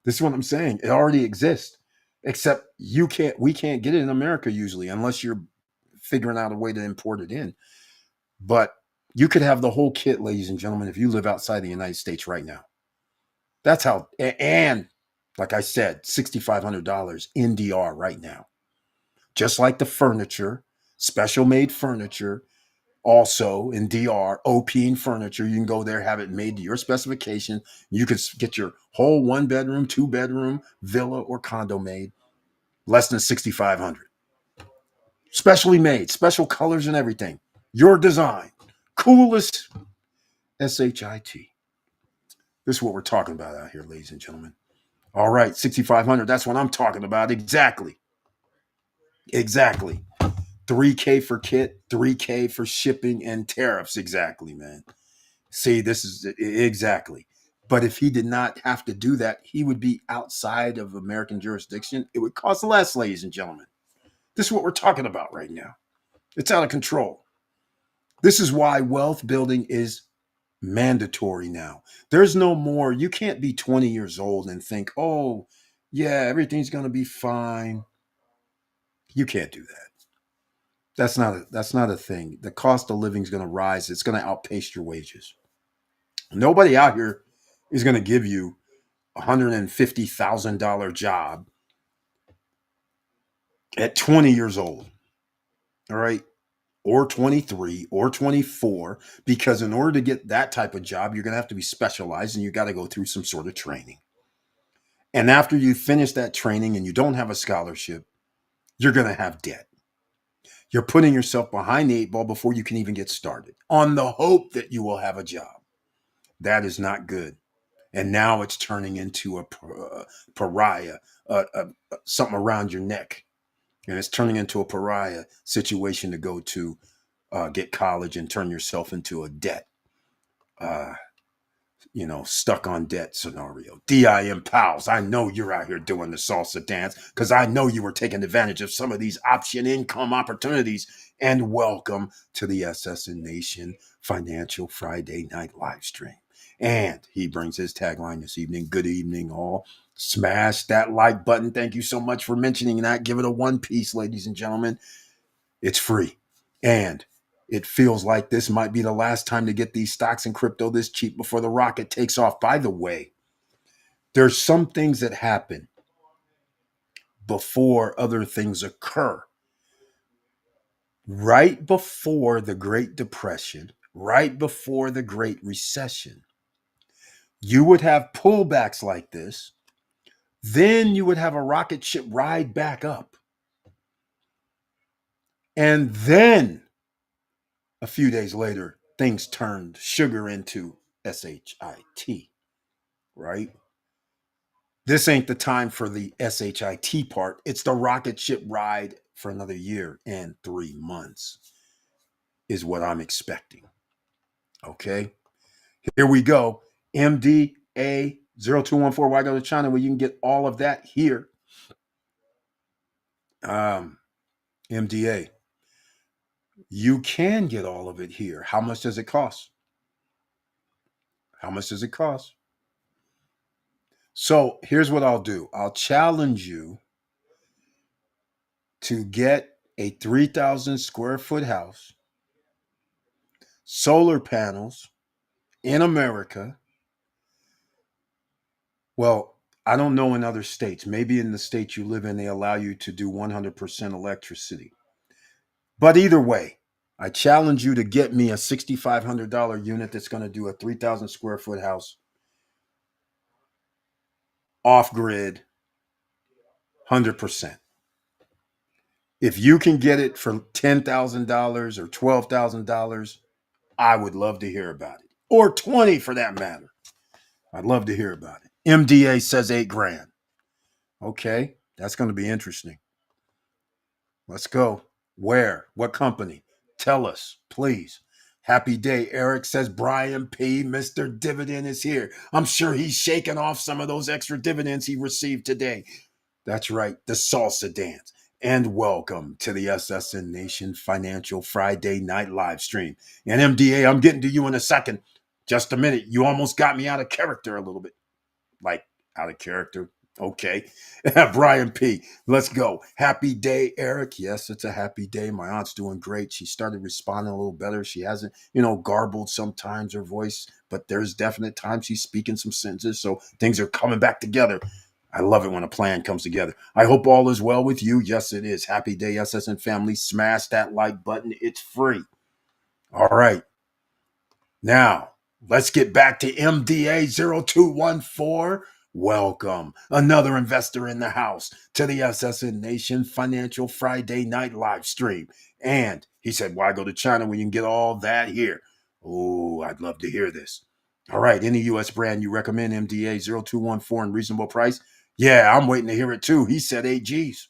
This is what I'm saying. It already exists, except we can't get it in America usually unless you're figuring out a way to import it in. But you could have the whole kit, ladies and gentlemen, if you live outside the United States right now. That's how, and like I said, $6,500 in DR right now. Just like the furniture, special made furniture, also in DR, OP furniture. You can go there, have it made to your specification. You could get your whole 1 bedroom, 2 bedroom villa or condo made less than 6,500. Specially made, special colors and everything. Your design, coolest SHIT. This is what we're talking about out here, ladies and gentlemen. All right, 6,500. That's what I'm talking about. Exactly. Exactly. 3K for kit, 3K for shipping and tariffs. Exactly, man. See, this is exactly. But if he did not have to do that, he would be outside of American jurisdiction. It would cost less, ladies and gentlemen. This is what we're talking about right now. It's out of control. This is why wealth building is mandatory now. There's no more, you can't be 20 years old and think, oh, yeah, everything's going to be fine. You can't do that. That's not a thing. The cost of living is going to rise. It's going to outpace your wages. Nobody out here is going to give you $150,000 job at 20 years old. All right. Or 23 or 24, because in order to get that type of job, you're going to have to be specialized and you got to go through some sort of training. And after you finish that training and you don't have a scholarship, you're going to have debt. You're putting yourself behind the 8 ball before you can even get started on the hope that you will have a job. That is not good. And now it's turning into a pariah, something around your neck. And it's turning into a pariah situation to go to get college and turn yourself into a debt. Uh, stuck on debt scenario. DIM pals, I know you're out here doing the salsa dance because I know you were taking advantage of some of these option income opportunities. And welcome to the SSN Nation Financial Friday Night Live Stream. And he brings his tagline this evening. Good evening, all. Smash that like button. Thank you so much for mentioning that. Give it a one piece, ladies and gentlemen. It's free. And it feels like this might be the last time to get these stocks and crypto this cheap before the rocket takes off. By the way, there's some things that happen before other things occur. Right before the Great Depression, right before the Great Recession, you would have pullbacks like this. Then you would have a rocket ship ride back up. And then a few days later, things turned sugar into SHIT, right? This ain't the time for the SHIT part. It's the rocket ship ride for another year and 3 months is what I'm expecting. Okay. Here we go. MDA0214. Why go to China? Where you can get all of that here. MDA. You can get all of it here. How much does it cost? How much does it cost? So here's what I'll do. I'll challenge you to get a 3,000 square foot house, solar panels in America. Well, I don't know in other states. Maybe in the state you live in, they allow you to do 100% electricity. But either way, I challenge you to get me a $6,500 unit that's going to do a 3,000 square foot house off grid, 100%. If you can get it for $10,000 or $12,000, I would love to hear about it. Or 20 for that matter. I'd love to hear about it. MDA says 8 grand. Okay, that's going to be interesting. Let's go. Where? What company? Tell us, please. Happy day. Eric says Brian P. Mr. Dividend is here. I'm sure he's shaking off some of those extra dividends he received today. That's right, the salsa dance. And welcome to the SSN Nation Financial Friday Night Live Stream. And MDA, I'm getting to you in a second. Just a minute. You almost got me out of character a little bit. Like, out of character. Okay. Brian P. Let's go. Happy day, Eric. Yes, it's a happy day. My aunt's doing great. She started responding a little better. She hasn't, garbled sometimes her voice, but there's definite times she's speaking some sentences. So things are coming back together. I love it when a plan comes together. I hope all is well with you. Yes, it is. Happy day, SSN family. Smash that like button. It's free. All right. Now, let's get back to MDA0214. Welcome, another investor in the house, to the SSN Nation Financial Friday Night Live Stream. And he said, why go to China when you can get all that here? Oh, I'd love to hear this. All right, any U.S. brand you recommend, MDA0214 in reasonable price? Yeah, I'm waiting to hear it too. He said 8 G's.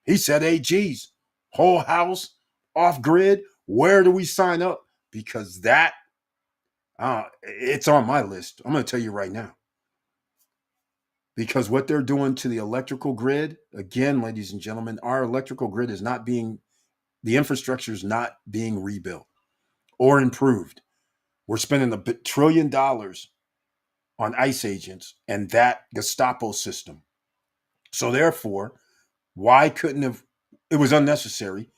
He said 8 G's. Whole house, off grid. Where do we sign up? Because it's on my list. I'm going to tell you right now. Because what they're doing to the electrical grid, again, ladies and gentlemen, our electrical grid is not being, the infrastructure is not being rebuilt or improved. We're spending $1 trillion on ICE agents and that Gestapo system. So therefore, why couldn't have, it was unnecessary.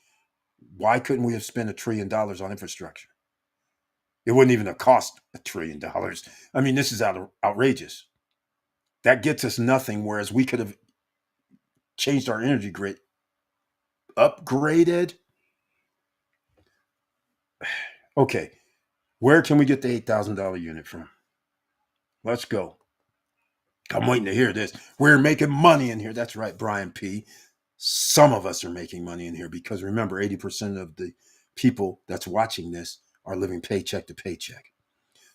Why couldn't we have spent $1 trillion on infrastructure? It wouldn't even have cost $1 trillion. I mean, this is outrageous. That gets us nothing, whereas we could have changed our energy grid, upgraded. Okay, where can we get the $8,000 unit from? Let's go. I'm waiting to hear this. We're making money in here. That's right, Brian P. Some of us are making money in here because remember, 80% of the people that's watching this are living paycheck to paycheck.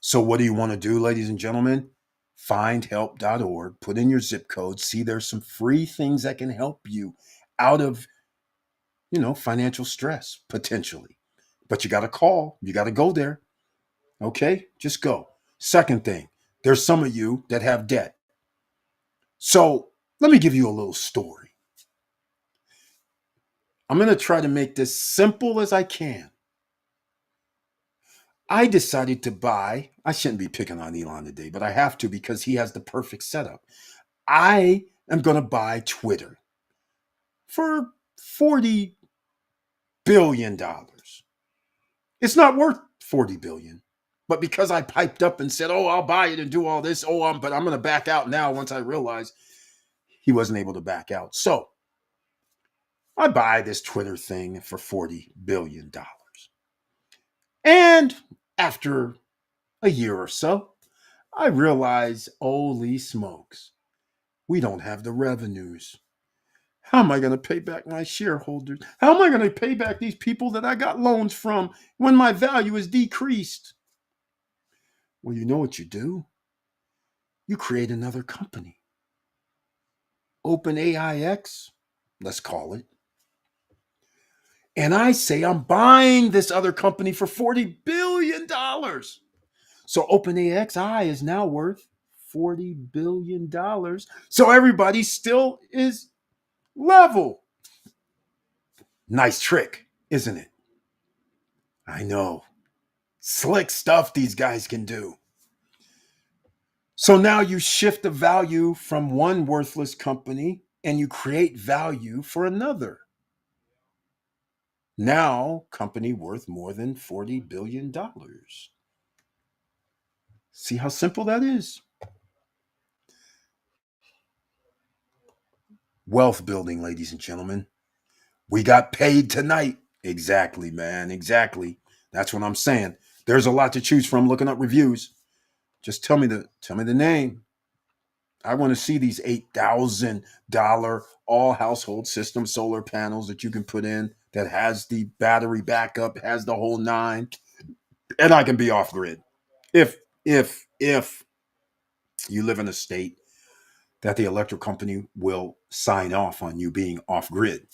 So what do you want to do, ladies and gentlemen? findhelp.org, put in your zip code, see there's some free things that can help you out of, financial stress potentially. But you got to call, you got to go there. Okay? Just go. Second thing, there's some of you that have debt. So let me give you a little story. I'm going to try to make this simple as I can. I decided to buy, I shouldn't be picking on Elon today, but I have to because he has the perfect setup. I am going to buy Twitter for $40 billion. It's not worth 40 billion. But because I piped up and said, "Oh, I'll buy it and do all this," but I'm going to back out now once I realized he wasn't able to back out. So, I buy this Twitter thing for $40 billion. And after a year or so, I realize, holy smokes, we don't have the revenues. How am I going to pay back my shareholders? How am I going to pay back these people that I got loans from when my value is decreased? Well, you know what you do? You create another company. OpenAIX, let's call it. And I say I'm buying this other company for $40 billion. So OpenAXI is now worth $40 billion. So everybody still is level. Nice trick, isn't it? I know. Slick stuff these guys can do. So now you shift the value from one worthless company and you create value for another. Now, company worth more than $40 billion. See how simple that is? Wealth building, ladies and gentlemen. We got paid tonight. Exactly, man. Exactly. That's what I'm saying. There's a lot to choose from looking up reviews. Just tell me the name. I want to see these $8,000 all household system solar panels that you can put in that has the battery backup, has the whole nine, and I can be off grid. If you live in a state that the electric company will sign off on you being off grid.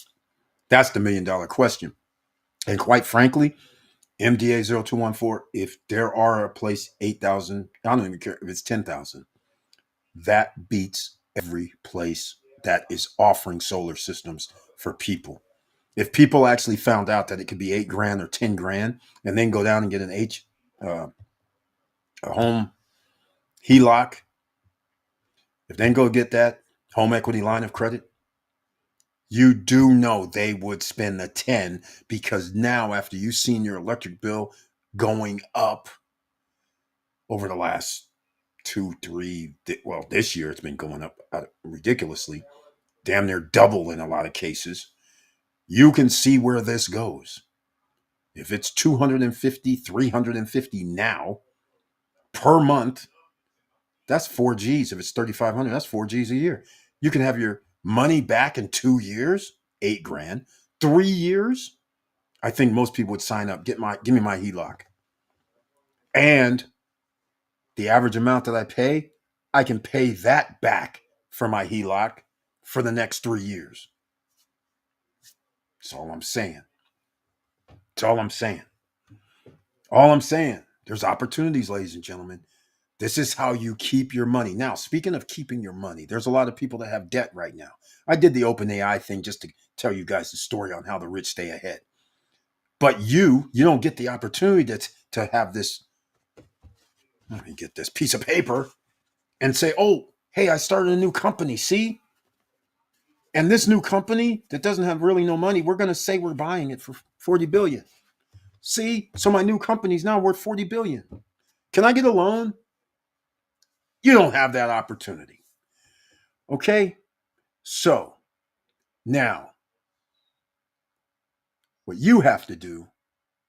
That's the $1 million question. And quite frankly, MDA 0214, if there are a place 8,000, I don't even care if it's 10,000, that beats every place that is offering solar systems for people. If people actually found out that it could be 8 grand or 10 grand, and then go down and get a home HELOC, if they go get that home equity line of credit, you do know they would spend the 10 because now after you've seen your electric bill going up over the last 2, 3, well, this year it's been going up ridiculously, damn near double in a lot of cases. You can see where this goes. If it's 250, 350 now per month, that's 4 G's. If it's 3,500, that's 4 G's a year. You can have your money back in 2 years, 8 grand, 3 years. I think most people would sign up, give me my HELOC. And the average amount that I pay, I can pay that back for my HELOC for the next 3 years. That's all I'm saying. That's all I'm saying. All I'm saying. There's opportunities, ladies and gentlemen. This is how you keep your money. Now, speaking of keeping your money, there's a lot of people that have debt right now. I did the OpenAI thing just to tell you guys the story on how the rich stay ahead. But you don't get the opportunity to have this, let me get this piece of paper and say, "Oh, hey, I started a new company. See? And this new company that doesn't have really no money, we're going to say we're buying it for 40 billion. See? So my new company's now worth 40 billion. Can I get a loan?" You don't have that opportunity. Okay? So, now what you have to do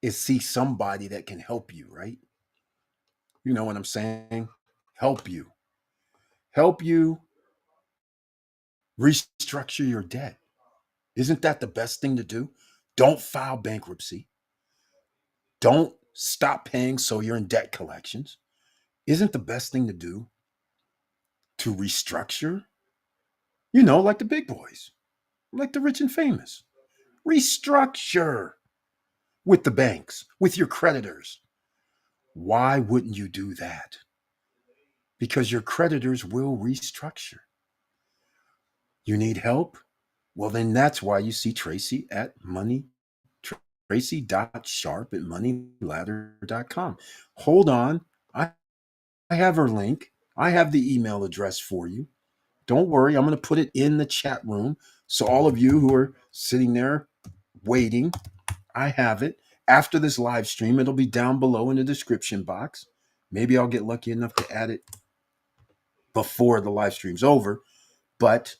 is see somebody that can help you, right? You know what I'm saying? Help you. Help you restructure your debt. Isn't that the best thing to do? Don't file bankruptcy. Don't stop paying so you're in debt collections. Isn't the best thing to do to restructure, you know, like the big boys, like the rich and famous. Restructure with the banks, with your creditors. Why wouldn't you do that? Because your creditors will restructure. You need help? Well, then that's why you see Tracy at tracy.sharpe at moneyladder.com. Hold on. I have her link. I have the email address for you. Don't worry. I'm going to put it in the chat room. So all of you who are sitting there waiting, I have it. After this live stream, it'll be down below in the description box. Maybe I'll get lucky enough to add it before the live stream's over. But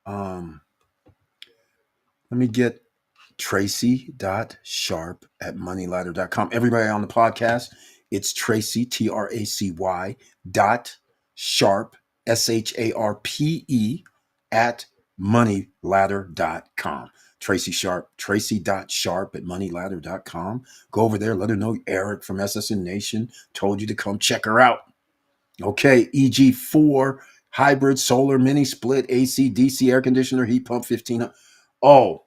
let me get tracy.sharpe at moneyladder.com. Everybody on the podcast, it's Tracy, Tracy, dot sharpe, SHARPE, at moneyladder.com. Tracy Sharpe, tracy.sharpe at moneyladder.com. Go over there, let her know Eric from SSN Nation told you to come check her out. Okay, EG4, hybrid, solar, mini split, AC, DC, air conditioner, heat pump, 1500. Oh,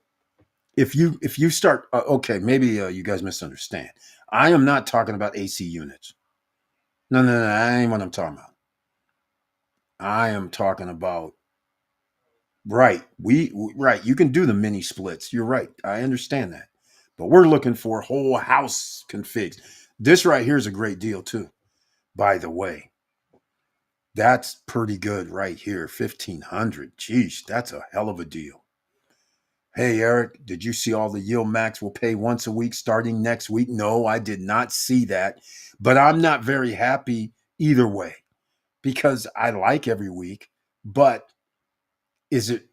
if you start, okay, maybe you guys misunderstand. I am not talking about AC units. No, that ain't what I'm talking about. I am talking about, right. Right. You can do the mini splits. You're right. I understand that, but we're looking for whole house configs. This right here is a great deal too. By the way, that's pretty good right here. 1,500. Geez, that's a hell of a deal. Hey, Eric, did you see all the yield max will pay once a week starting next week? No, I did not see that, but I'm not very happy either way because I like every week, but is it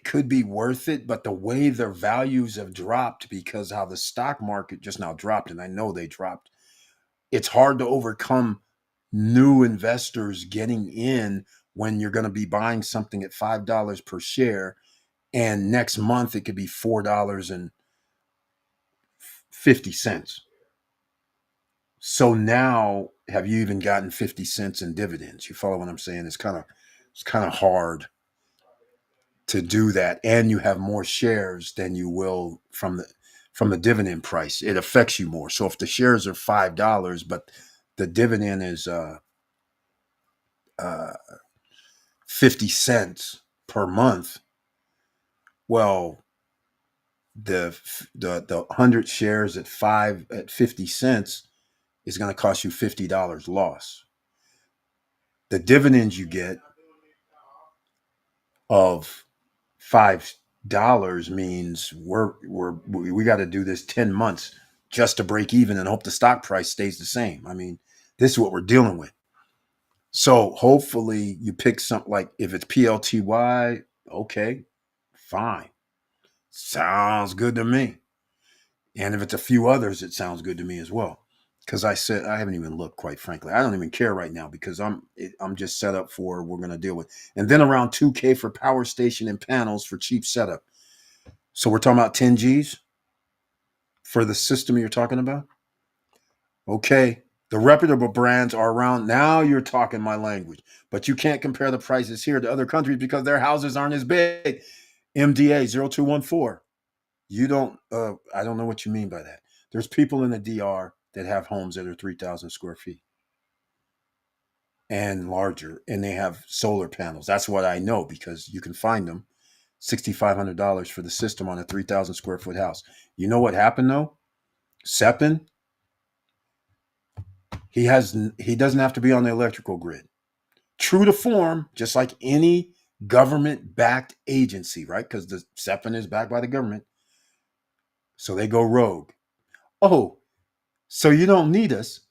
could be worth it, but the way their values have dropped because how the stock market just now dropped, and I know they dropped, it's hard to overcome new investors getting in when you're going to be buying something at $5 per share and next month it could be $4.50. So now have you even gotten 50 cents in dividends? You follow what I'm saying? It's kind of hard to do that, and you have more shares than you will from the dividend price. It affects you more. So if the shares are $5 but the dividend is uh 50 cents per month, well, the the 100 shares at 50 cents is going to cost you $50 loss. The dividends you get of $5 means we got to do this 10 months just to break even and hope the stock price stays the same. I mean, this is what we're dealing with. So hopefully you pick something like, if it's PLTY, okay, fine. Sounds good to me. And if it's a few others, it sounds good to me as well. Because I said I haven't even looked, quite frankly. I don't even care right now because I'm just set up for we're going to deal with. And then around 2K for power station and panels for cheap setup. So we're talking about 10 G's for the system you're talking about. Okay, the reputable brands are around. Now you're talking my language, but you can't compare the prices here to other countries because their houses aren't as big. MDA 0214. You don't, I don't know what you mean by that. There's people in the DR that have homes that are 3,000 square feet and larger, and they have solar panels. That's what I know because you can find them $6,500 for the system on a 3,000 square foot house. You know what happened though? Seppin, he doesn't have to be on the electrical grid. True to form, just like any government backed agency, right? Because the Seppin is backed by the government. So they go rogue. Oh, so you don't need us.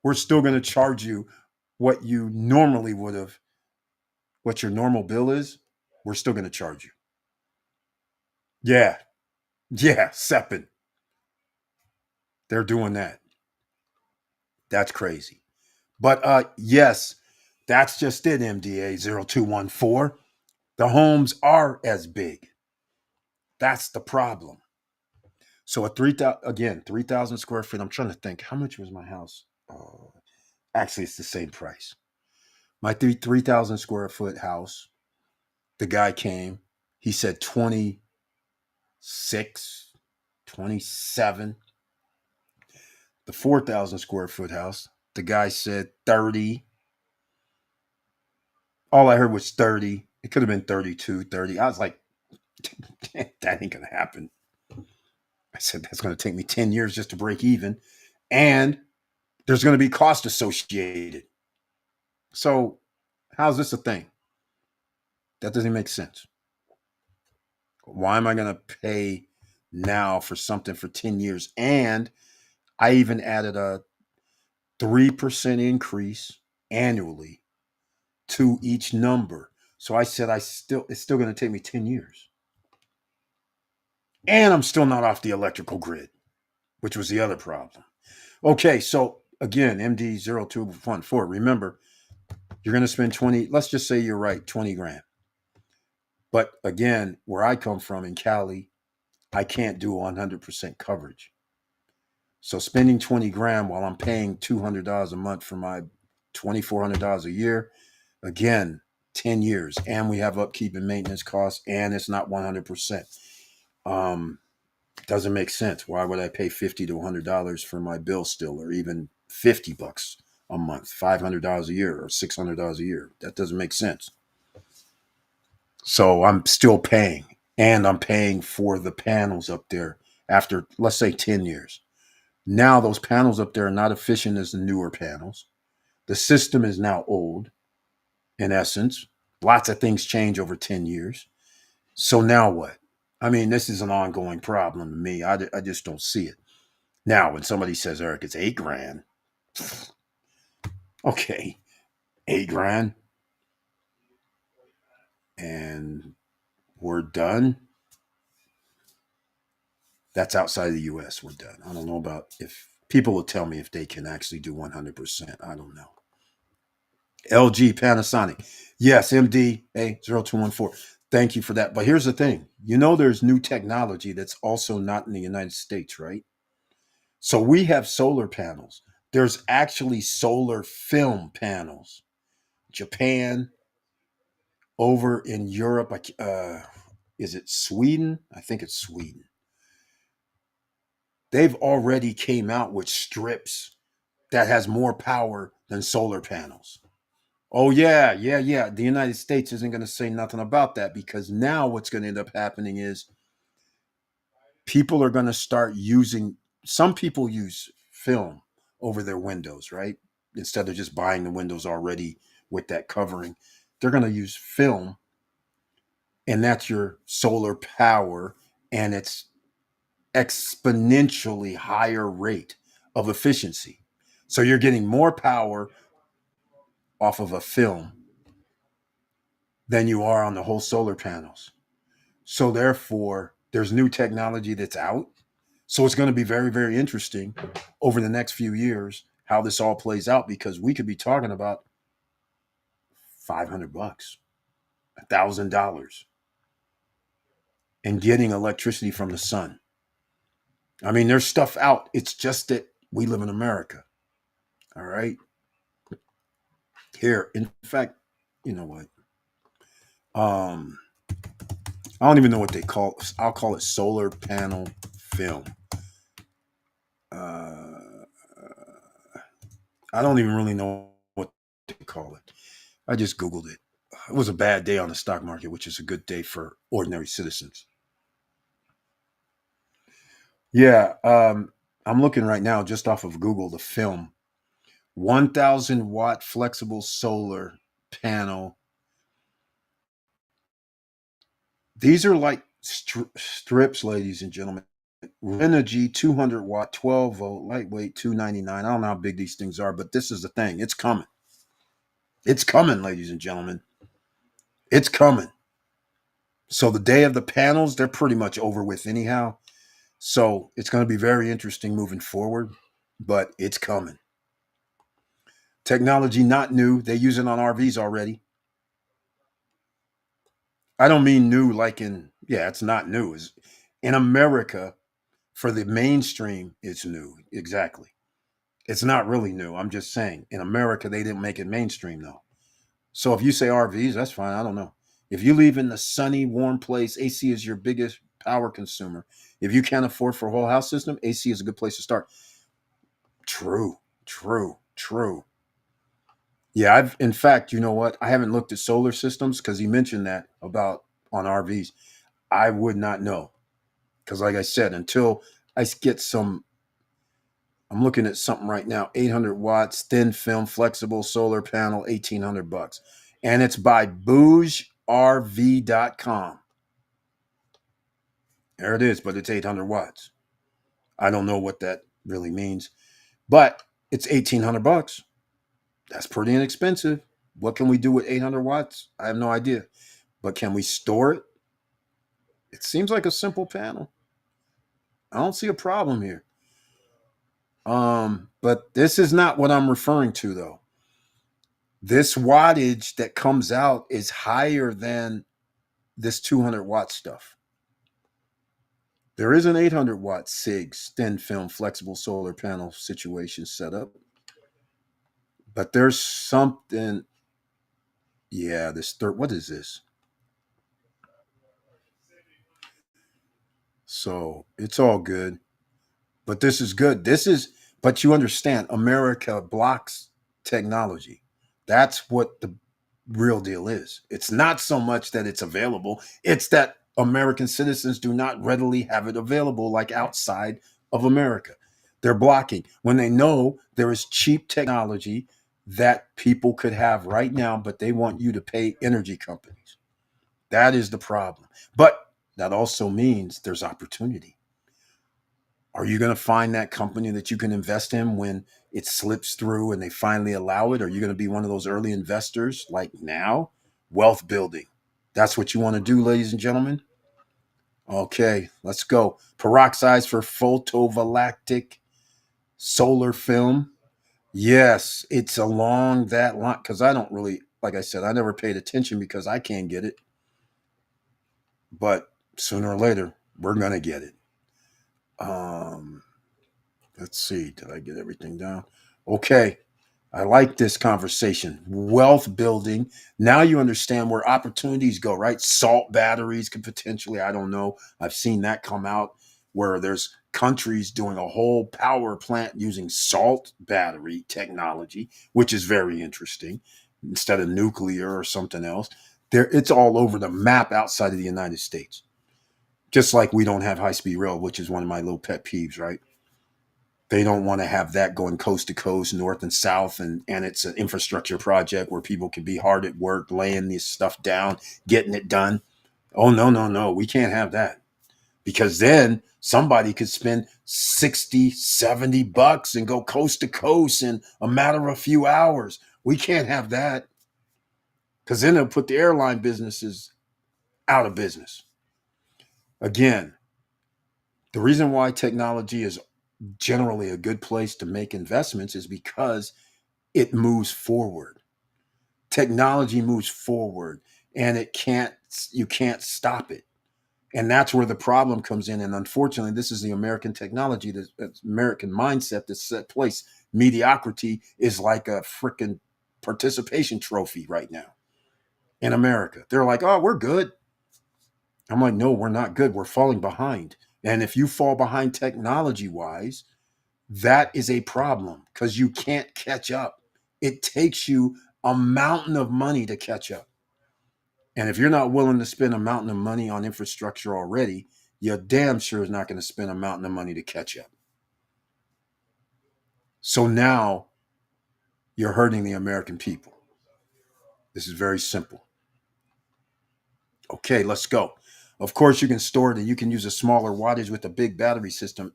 We're still going to charge you what you normally would have, what your normal bill is. We're still going to charge you. Yeah. Yeah. Seppin. They're doing that. That's crazy. But yes, that's just it, MDA 0214. The homes are as big. That's the problem. So a 3,000, again, 3,000 square feet. I'm trying to think, how much was my house? Actually, it's the same price. My 3,000 square foot house, the guy came, he said 26, 27. The 4,000 square foot house, the guy said 30. All I heard was 30. It could have been 32, 30. I was like, that ain't going to happen. I said, that's going to take me 10 years just to break even. And there's going to be cost associated. So, how's this a thing? That doesn't make sense. Why am I going to pay now for something for 10 years? And I even added a 3% increase annually to each number. So I said it's still going to take me 10 years. And I'm still not off the electrical grid, which was the other problem. Okay, so again, MD0214. Remember, you're going to spend 20, let's just say you're right, 20 grand. But again, where I come from in Cali, I can't do 100% coverage. So spending 20 grand while I'm paying $200 a month for my $2,400 a year, again, 10 years. And we have upkeep and maintenance costs, and it's not 100%. Doesn't make sense. Why would I pay $50 to $100 for my bill still, or even $50 a month, $500 a year, or $600 a year? That doesn't make sense. So I'm still paying, and I'm paying for the panels up there after, let's say, 10 years. Now those panels up there are not efficient as the newer panels. The system is now old, in essence. Lots of things change over 10 years. So now what? I mean, this is an ongoing problem to me. I just don't see it. Now, when somebody says, Eric, it's 8 grand. Okay, 8 grand. And we're done. That's outside of the US. We're done. I don't know about if people will tell me if they can actually do 100%. I don't know. LG, Panasonic. Yes, MD0214. Thank you for that. But here's the thing, there's new technology that's also not in the United States, right? So we have solar panels. There's actually solar film panels. Japan, over in Europe, is it Sweden? I think it's Sweden. They've already came out with strips that has more power than solar panels. Oh yeah, yeah, yeah. The United States isn't going to say nothing about that, because now what's going to end up happening is people are going to start using. Some people use film over their windows, right? Instead of just buying the windows already with that covering, they're going to use film, and that's your solar power, and it's exponentially higher rate of efficiency. So you're getting more power off of a film than you are on the whole solar panels. So therefore, there's new technology that's out. So it's going to be very, very interesting over the next few years how this all plays out, because we could be talking about $500, $1,000, and getting electricity from the sun. I mean, there's stuff out. It's just that we live in America. All right. Here, in fact, you know what? I don't even know what they call it. I'll call it solar panel film. Uh, I don't even really know what to call it. I just Googled it. It was a bad day on the stock market, which is a good day for ordinary citizens. Yeah, I'm looking right now just off of Google, the film 1,000-watt flexible solar panel. These are like strips, ladies and gentlemen. Energy 200-watt, 12-volt, lightweight, 299. I don't know how big these things are, but this is the thing. It's coming. It's coming, ladies and gentlemen. It's coming. So the day of the panels, they're pretty much over with anyhow. So it's going to be very interesting moving forward, but it's coming. Technology not new. They use it on RVs already. I don't mean new like in, yeah, it's not new. It's, in America, for the mainstream, it's new. Exactly. It's not really new. I'm just saying, in America, they didn't make it mainstream though. So if you say RVs, that's fine. I don't know. If you live in the sunny, warm place, AC is your biggest power consumer. If you can't afford for a whole house system, AC is a good place to start. True, true, true. Yeah, I've in fact, you know what? I haven't looked at solar systems because he mentioned that about on RVs. I would not know because, like I said, until I get some, I'm looking at something right now: 800 watts, thin film, flexible solar panel, $1,800, and it's by bougerv.com. There it is, but it's 800 watts. I don't know what that really means, but it's $1,800. That's pretty inexpensive. What can we do with 800 watts? I have no idea. But can we store it? It seems like a simple panel. I don't see a problem here. But this is not what I'm referring to though. This wattage that comes out is higher than this 200 watt stuff. There is an 800 watt SIG thin film flexible solar panel situation set up, but there's something. Yeah, this third. What is this? So it's all good. But this is good. This is, but you understand, America blocks technology. That's what the real deal is. It's not so much that it's available, it's that American citizens do not readily have it available like outside of America. They're blocking when they know there is cheap technology that people could have right now, but they want you to pay energy companies. That is the problem. But that also means there's opportunity. Are you going to find that company that you can invest in when it slips through and they finally allow it? Are you going to be one of those early investors like now? Wealth building. That's what you want to do, ladies and gentlemen. Okay, let's go. Peroxides for photovoltaic solar film. Yes, it's along that line because I don't really, like I said, I never paid attention because I can't get it. But sooner or later, we're going to get it. Um, let's see. Did I get everything down? Okay. I like this conversation. Wealth building. Now you understand where opportunities go, right? Salt batteries could potentially, I don't know. I've seen that come out where there's countries doing a whole power plant using salt battery technology, which is very interesting instead of nuclear or something else. There, it's all over the map outside of the United States. Just like we don't have high speed rail, which is one of my little pet peeves, right? They don't want to have that going coast to coast, north and south, and it's an infrastructure project where people can be hard at work, laying this stuff down, getting it done. Oh no, no, no, we can't have that because then somebody could spend 60, $70 and go coast to coast in a matter of a few hours. We can't have that because then they'll put the airline businesses out of business. Again, the reason why technology is generally a good place to make investments is because it moves forward. Technology moves forward and you can't stop it. And that's where the problem comes in. And unfortunately, this is the American technology, that's American mindset that's set place. Mediocrity is like a freaking participation trophy right now in America. They're like, oh, we're good. I'm like, no, we're not good. We're falling behind. And if you fall behind technology wise, that is a problem because you can't catch up. It takes you a mountain of money to catch up. And if you're not willing to spend a mountain of money on infrastructure already, you're damn sure is not going to spend a mountain of money to catch up. So now you're hurting the American people. This is very simple. Okay, let's go. Of course, you can store it and you can use a smaller wattage with a big battery system.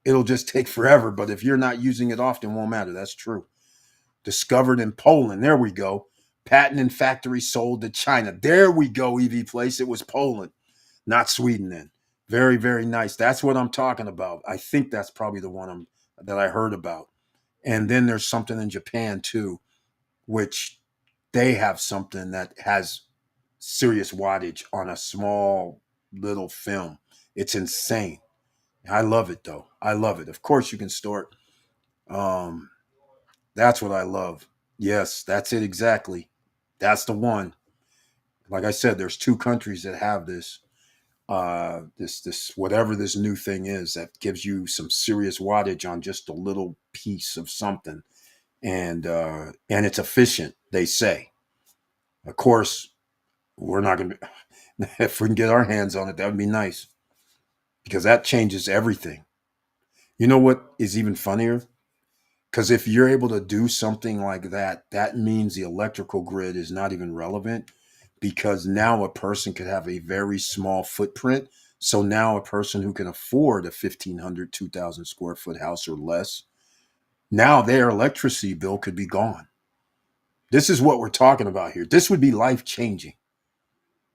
It'll just take forever, but if you're not using it often, it won't matter. That's true. Discovered in Poland. There we go. Patent and factory sold to China. There we go, EV Place. It was Poland, not Sweden then. Very, very nice. That's what I'm talking about. I think that's probably the one that I heard about. And then there's something in Japan too, which they have something that has serious wattage on a small little film. It's insane. I love it though. I love it. Of course you can store it. That's what I love. Yes, that's it exactly. That's the one. Like I said, there's two countries that have this. This whatever this new thing is that gives you some serious wattage on just a little piece of something, and it's efficient. They say. Of course, we're not going to. If we can get our hands on it, that would be nice because that changes everything. You know what is even funnier? Because if you're able to do something like that, that means the electrical grid is not even relevant because now a person could have a very small footprint. So now a person who can afford a 1,500, 2,000 square foot house or less, now their electricity bill could be gone. This is what we're talking about here. This would be life changing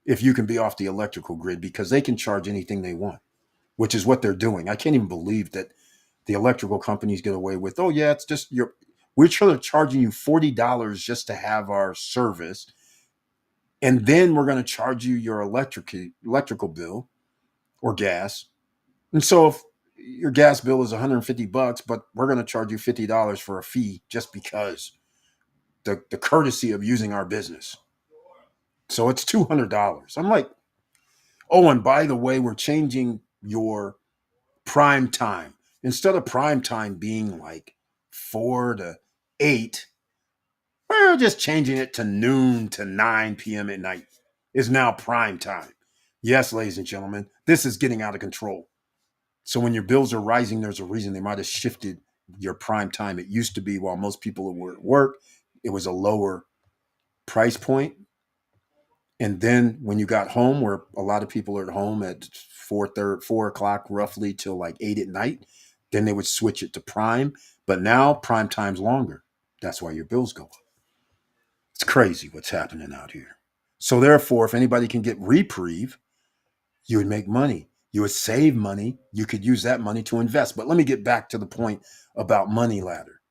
if you can be off the electrical grid because they can charge anything they want, which is what they're doing. I can't even believe that the electrical companies get away with, oh yeah, it's just we're charging you $40 just to have our service, and then we're going to charge you your electrical bill or gas. And so if your gas bill is $150, but we're going to charge you $50 for a fee just because the courtesy of using our business. So it's $200. I'm like, oh, and by the way, we're changing your prime time. Instead of prime time being like 4 to 8, we're just changing it to noon to 9 p.m. at night. Is now prime time. Yes, ladies and gentlemen, this is getting out of control. So when your bills are rising, there's a reason they might have shifted your prime time. It used to be while most people were at work, it was a lower price point. And then when you got home, where a lot of people are at home at 4 o'clock roughly till like 8 at night, then they would switch it to prime. But now prime time's longer. That's why your bills go up. It's crazy what's happening out here. So therefore, if anybody can get reprieve, you would make money. You would save money. You could use that money to invest. But let me get back to the point about Money Ladder.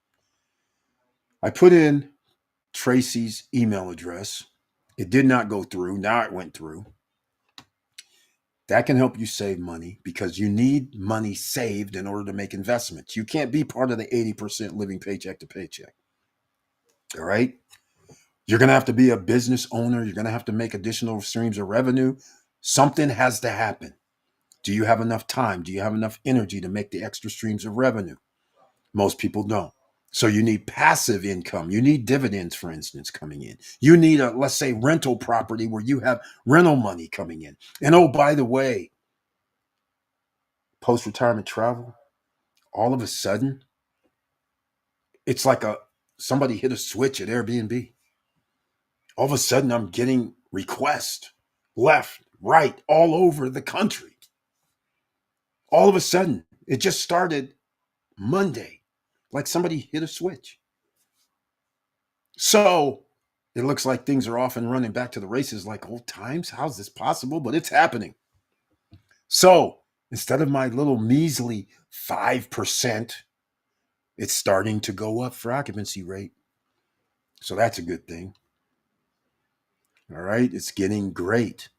I put in Tracy's email address. It did not go through. Now it went through. That can help you save money because you need money saved in order to make investments. You can't be part of the 80% living paycheck to paycheck. All right. You're going to have to be a business owner. You're going to have to make additional streams of revenue. Something has to happen. Do you have enough time? Do you have enough energy to make the extra streams of revenue? Most people don't. So you need passive income. You need dividends, for instance, coming in. You need a, let's say, rental property where you have rental money coming in. And oh, by the way, post-retirement travel, all of a sudden, it's like somebody hit a switch at Airbnb. All of a sudden, I'm getting requests left, right, all over the country. All of a sudden, it just started Monday, like somebody hit a switch. So it looks like things are off and running back to the races like old times. How's this possible? But it's happening. So instead of my little measly 5%, it's starting to go up for occupancy rate. So that's a good thing. All right. It's getting great.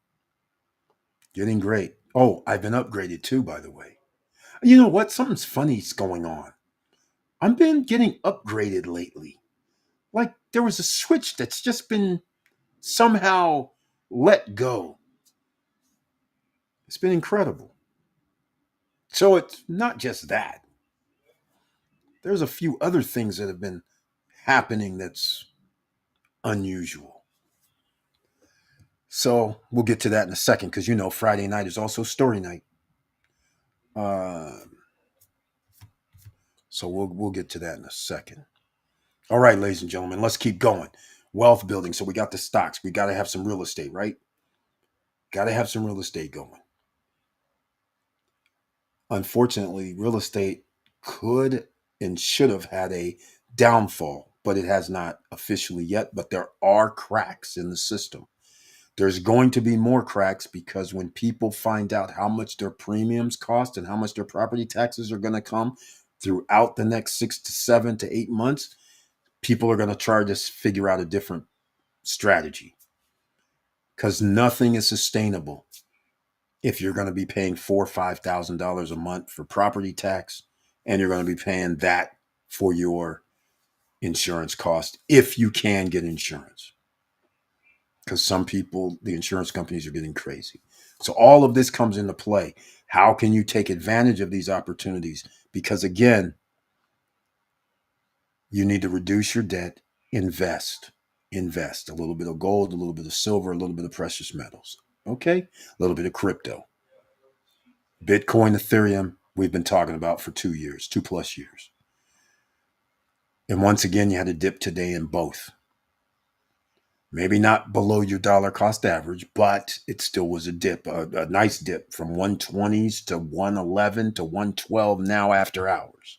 Getting great. Oh, I've been upgraded too, by the way. You know what? Something's funny's going on. I've been getting upgraded lately. Like there was a switch that's just been somehow let go. It's been incredible. So it's not just that. There's a few other things that have been happening that's unusual. So we'll get to that in a second because you know Friday night is also story night. Uh, so we'll get to that in a second. All right, ladies and gentlemen, let's keep going. Wealth building. So we got the stocks. We got to have some real estate, right? Got to have some real estate going. Unfortunately, real estate could and should have had a downfall, but it has not officially yet. But there are cracks in the system. There's going to be more cracks because when people find out how much their premiums cost and how much their property taxes are going to come throughout the next 6 to 7 to 8 months, people are going to try to figure out a different strategy because nothing is sustainable if you're going to be paying $4,000 or $5,000 a month for property tax and you're going to be paying that for your insurance cost if you can get insurance. because some people, the insurance companies are getting crazy. So all of this comes into play. How can you take advantage of these opportunities? Because again, you need to reduce your debt, invest a little bit of gold, a little bit of silver, a little bit of precious metals. Okay. A little bit of crypto, Bitcoin, Ethereum, we've been talking about for 2 years, 2+ years. And once again, you had a dip today in both. Maybe not below your dollar cost average, but it still was a dip, a nice dip from 120s to 111 to 112 now after hours.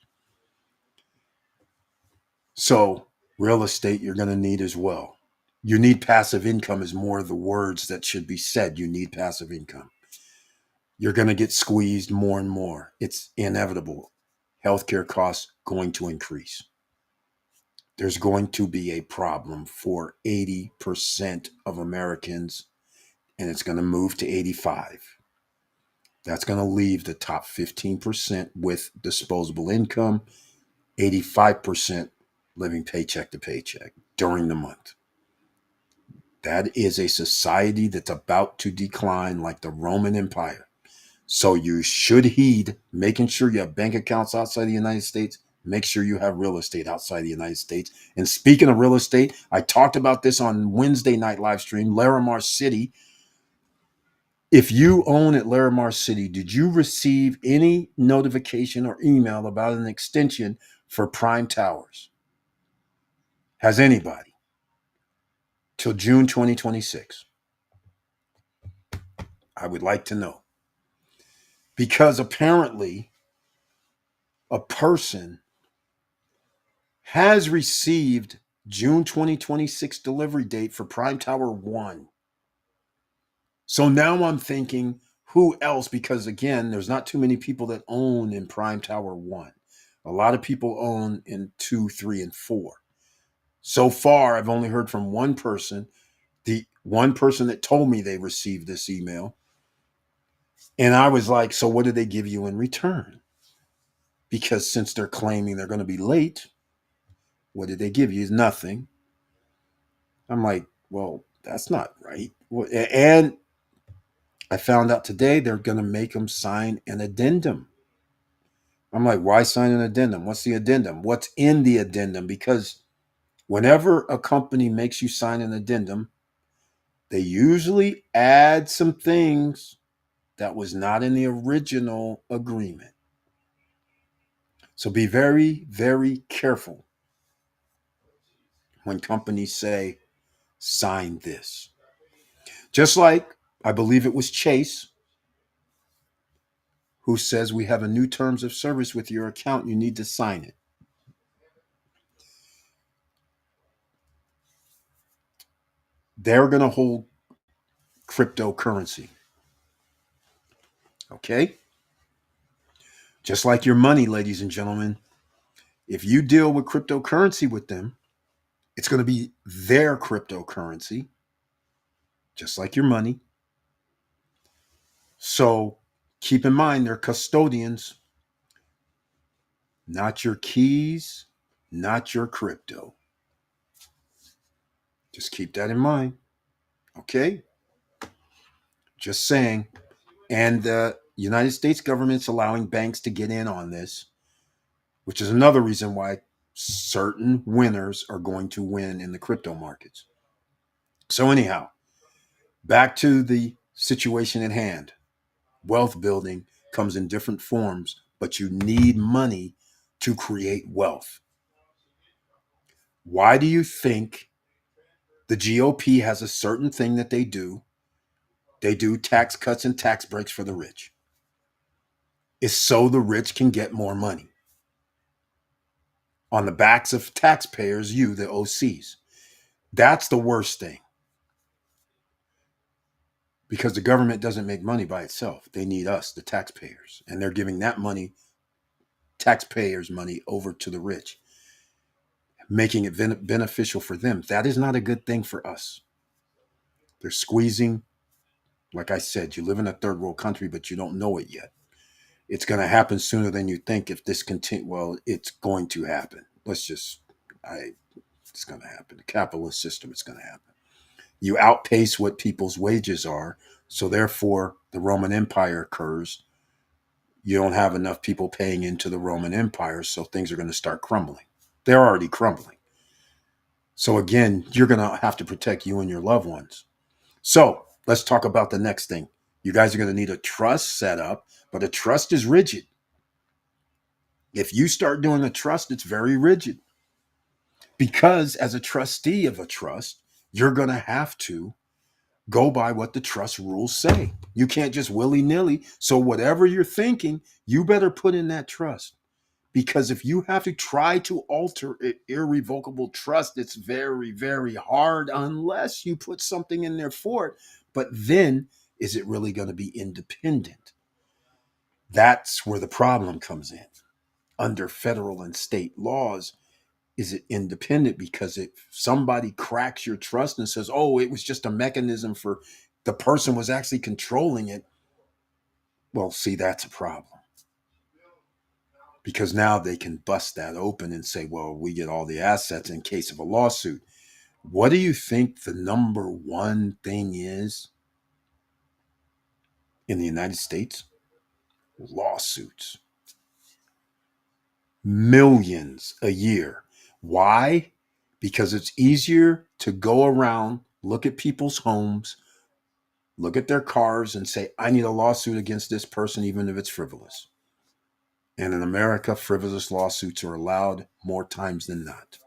So, real estate you're going to need as well. You need passive income, is more of the words that should be said. You need passive income. You're going to get squeezed more and more. It's inevitable. Healthcare costs going to increase. There's going to be a problem for 80% of Americans, and it's going to move to 85. That's going to leave the top 15% with disposable income, 85% living paycheck to paycheck during the month. That is a society that's about to decline like the Roman Empire. So you should heed making sure you have bank accounts outside the United States. Make sure you have real estate outside the United States. And speaking of real estate, I talked about this on Wednesday night live stream, Larimar City. If you own at Larimar City, did you receive any notification or email about an extension for Prime Towers? Has anybody? Till June 2026. I would like to know. Because apparently a person has received June 2026 delivery date for Prime Tower 1. So now I'm thinking, who else? Because again, there's not too many people that own in Prime Tower 1. A lot of people own in 2, 3, and 4. So far, I've only heard from one person, the one person that told me they received this email. And I was like, so what did they give you in return? Because since they're claiming they're going to be late, what did they give you? Nothing. I'm like, well, that's not right. And I found out today they're going to make them sign an addendum. I'm like, why sign an addendum? What's the addendum? What's in the addendum? Because whenever a company makes you sign an addendum, they usually add some things that was not in the original agreement. So be very, very careful when companies say, sign this. Just like I believe it was Chase who says, we have a new terms of service with your account. You need to sign it. They're going to hold cryptocurrency. Okay? Just like your money, ladies and gentlemen. If you deal with cryptocurrency with them, it's going to be their cryptocurrency, just like your money. So keep in mind, they're custodians, not your keys, not your crypto. Just keep that in mind. Okay? Just saying. And the United States government's allowing banks to get in on this, which is another reason why certain winners are going to win in the crypto markets. So, anyhow, back to the situation at hand. Wealth building comes in different forms, but you need money to create wealth. Why do you think the GOP has a certain thing that they do? They do tax cuts and tax breaks for the rich. It's so the rich can get more money on the backs of taxpayers, you, the OCs. That's the worst thing. Because the government doesn't make money by itself. They need us, the taxpayers. And they're giving that money, taxpayers' money, over to the rich, making it beneficial for them. That is not a good thing for us. They're squeezing. Like I said, you live in a third world country, but you don't know it yet. It's going to happen sooner than you think if this continue. Well, it's going to happen. It's going to happen. The capitalist system, it's going to happen. You outpace what people's wages are. So therefore, the Roman Empire occurs. You don't have enough people paying into the Roman Empire, so things are going to start crumbling. They're already crumbling. So again, you're going to have to protect you and your loved ones. So let's talk about the next thing. You guys are going to need a trust set up, but a trust is rigid. If you start doing a trust, it's very rigid because as a trustee of a trust, you're going to have to go by what the trust rules say. You can't just willy nilly. So, whatever you're thinking, you better put in that trust. Because if you have to try to alter an irrevocable trust, it's very, very hard unless you put something in there for it. But then, is it really going to be independent? That's where the problem comes in. Under federal and state laws, is it independent? Because if somebody cracks your trust and says, oh, it was just a mechanism for the person was actually controlling it, well, see, that's a problem. Because now they can bust that open and say, well, we get all the assets in case of a lawsuit. What do you think the number one thing is in the United States? Lawsuits. Millions a year. Why? Because it's easier to go around, look at people's homes, look at their cars, and say, I need a lawsuit against this person, even if it's frivolous. And in America, frivolous lawsuits are allowed more times than not.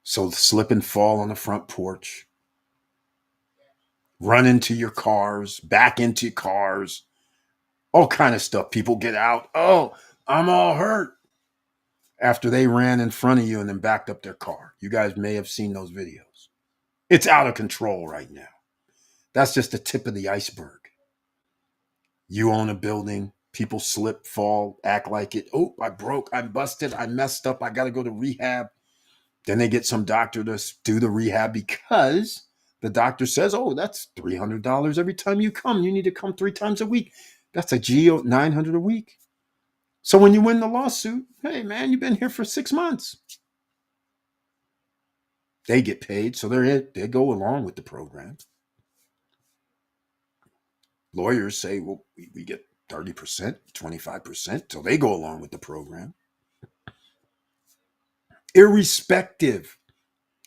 So slip and fall on the front porch, run into your cars, back into cars, all kind of stuff. People get out. Oh, I'm all hurt. After they ran in front of you and then backed up their car. You guys may have seen those videos. It's out of control right now. That's just the tip of the iceberg. You own a building, people slip, fall, act like it. Oh, I broke, I'm busted, I messed up, I got to go to rehab. Then they get some doctor to do the rehab because the doctor says, oh, that's $300 every time you come. You need to come 3 times a week. That's a GO $900 a week. So when you win the lawsuit, hey, man, you've been here for 6 months. They get paid, so they go along with the program. Lawyers say, well, we get 30%, 25%, so they go along with the program. Irrespective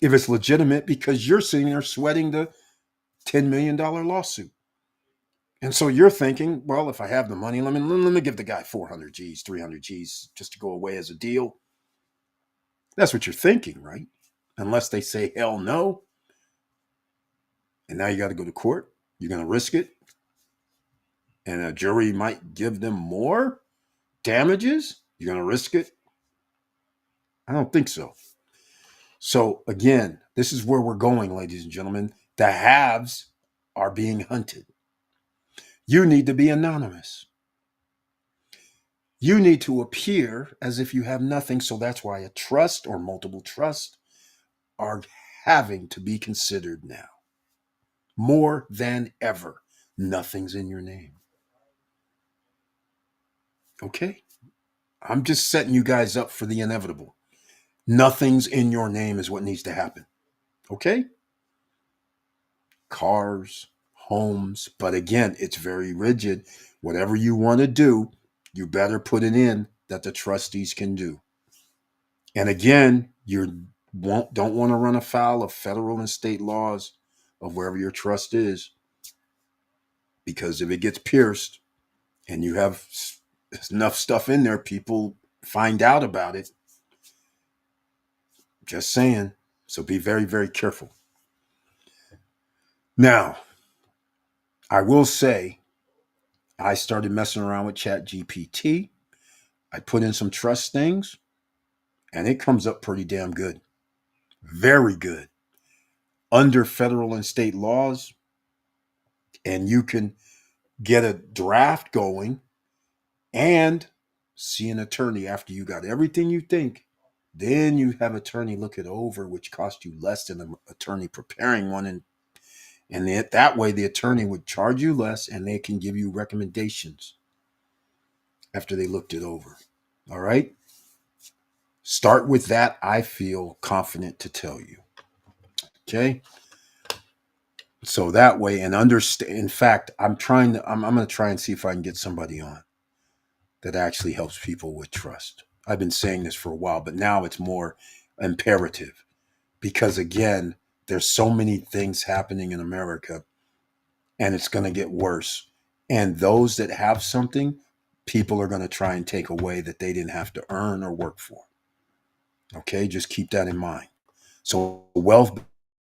if it's legitimate, because you're sitting there sweating the $10 million lawsuit. And so you're thinking, well, if I have the money, let me give the guy 400 G's, 300 G's just to go away as a deal. That's what you're thinking, right? Unless they say hell no. And now you got to go to court. You're going to risk it. And a jury might give them more damages. You're going to risk it. I don't think so. So again, this is where we're going, ladies and gentlemen. The haves are being hunted. You need to be anonymous. You need to appear as if you have nothing. So that's why a trust or multiple trusts are having to be considered now. More than ever. Nothing's in your name. Okay? I'm just setting you guys up for the inevitable. Nothing's in your name is what needs to happen. Okay? Cars, homes. But again, it's very rigid. Whatever you want to do, you better put it in that the trustees can do. And again, you don't want to run afoul of federal and state laws of wherever your trust is, because if it gets pierced and you have enough stuff in there, people find out about it. Just saying. So be very, very careful. Now, I will say, I started messing around with Chat GPT. I put in some trust things, and it comes up pretty damn good. Very good. Under federal and state laws, and you can get a draft going and see an attorney after you got everything you think. Then you have attorney look it over, which costs you less than an attorney preparing one. And that way the attorney would charge you less and they can give you recommendations after they looked it over. All right? Start with that. I feel confident to tell you. Okay? So that way, and understand. In fact, I'm going to try and see if I can get somebody on that actually helps people with trust. I've been saying this for a while, but now it's more imperative because again, there's so many things happening in America and it's going to get worse. And those that have something, people are going to try and take away that they didn't have to earn or work for. Okay, just keep that in mind. So, wealth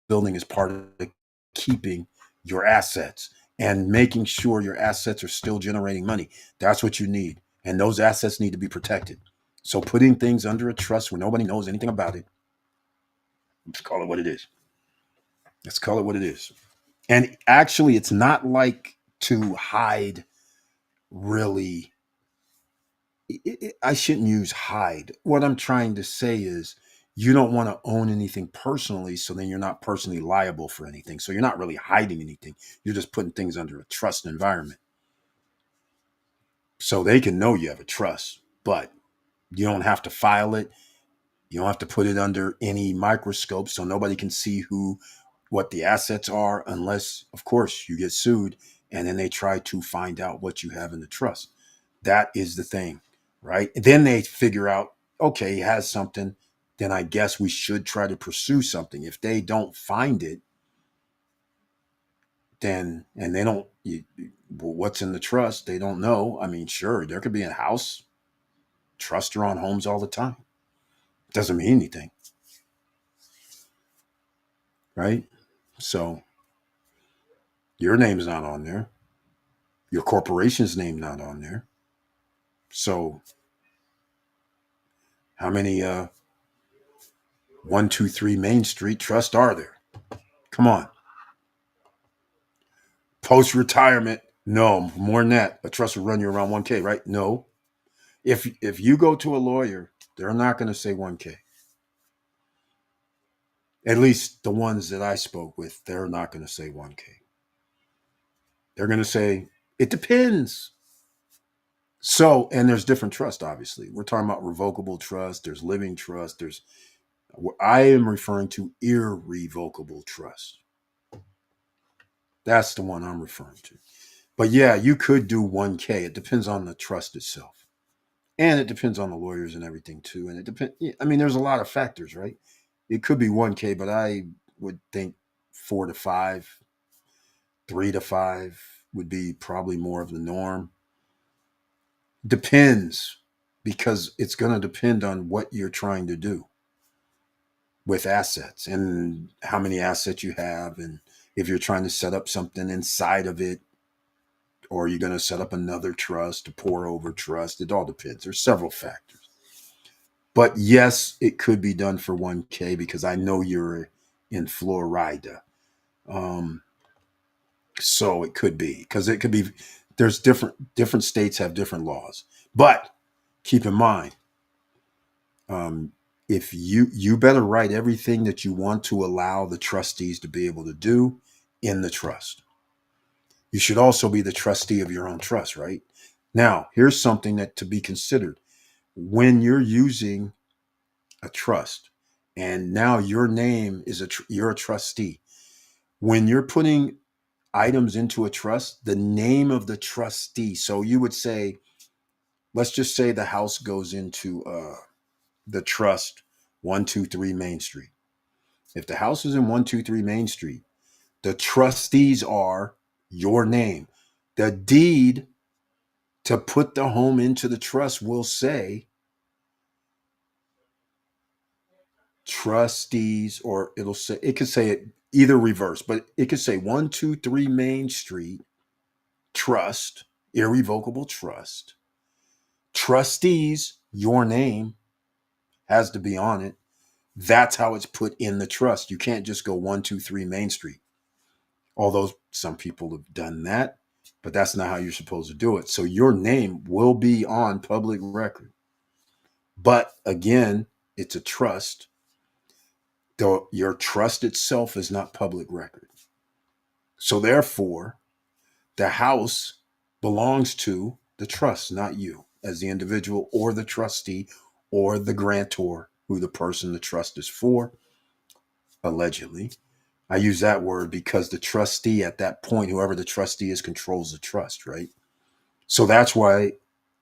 building is part of keeping your assets and making sure your assets are still generating money. That's what you need. And those assets need to be protected. So, putting things under a trust where nobody knows anything about it, let's call it what it is. Let's call it what it is. And actually, it's not like to hide really. I shouldn't use hide. What I'm trying to say is you don't want to own anything personally, so then you're not personally liable for anything. So you're not really hiding anything. You're just putting things under a trust environment. So they can know you have a trust, but you don't have to file it. You don't have to put it under any microscope so nobody can see what the assets are unless, of course, you get sued and then they try to find out what you have in the trust. That is the thing, right? Then they figure out, okay, he has something. Then I guess we should try to pursue something. If they don't find it, then, and they don't, what's in the trust, they don't know. I mean, sure, there could be a house. Trusts are on homes all the time. Doesn't mean anything, right? So your name's not on there. Your corporation's name not on there. So how many 123 Main Street trust are there? Come on. Post retirement, no, more than that. A trust will run you around 1K, right? No. If you go to a lawyer, they're not going to say 1K. At least the ones that I spoke with, they're not going to say 1K. They're going to say it depends. So, and there's different trust, obviously. We're talking about revocable trust, there's living trust, there's I am referring to irrevocable trust. That's the one I'm referring to. But yeah, you could do 1K. It depends on the trust itself. And it depends on the lawyers and everything too. And it depends. I mean, there's a lot of factors, right? It could be 1K, but I would think 4 to 5, 3 to 5 would be probably more of the norm. Depends because it's going to depend on what you're trying to do with assets and how many assets you have. And if you're trying to set up something inside of it, or you're going to set up another trust to pour over trust, it all depends. There's several factors. But yes, it could be done for 1K because I know you're in Florida. Um, so it could be because it could be there's different states have different laws. But keep in mind, um, if you better write everything that you want to allow the trustees to be able to do in the trust. You should also be the trustee of your own trust, right? Now, here's something that to be considered when you're using a trust and now your name is you're a trustee. When you're putting items into a trust, the name of the trustee. So you would say, let's just say the house goes into the trust 123 Main Street. If the house is in 123 Main Street, the trustees are your name. The deed to put the home into the trust will say trustees, or it'll say, it could say it either reverse, but it could say 123 Main Street Trust, irrevocable trust. Trustees, your name has to be on it. That's how it's put in the trust. You can't just go 123 Main Street. Although some people have done that, but that's not how you're supposed to do it. So your name will be on public record. But again, it's a trust. Though your trust itself is not public record. So therefore, the house belongs to the trust, not you as the individual or the trustee or the grantor, who the person the trust is for, allegedly. I use that word because the trustee at that point, whoever the trustee is, controls the trust, right? So that's why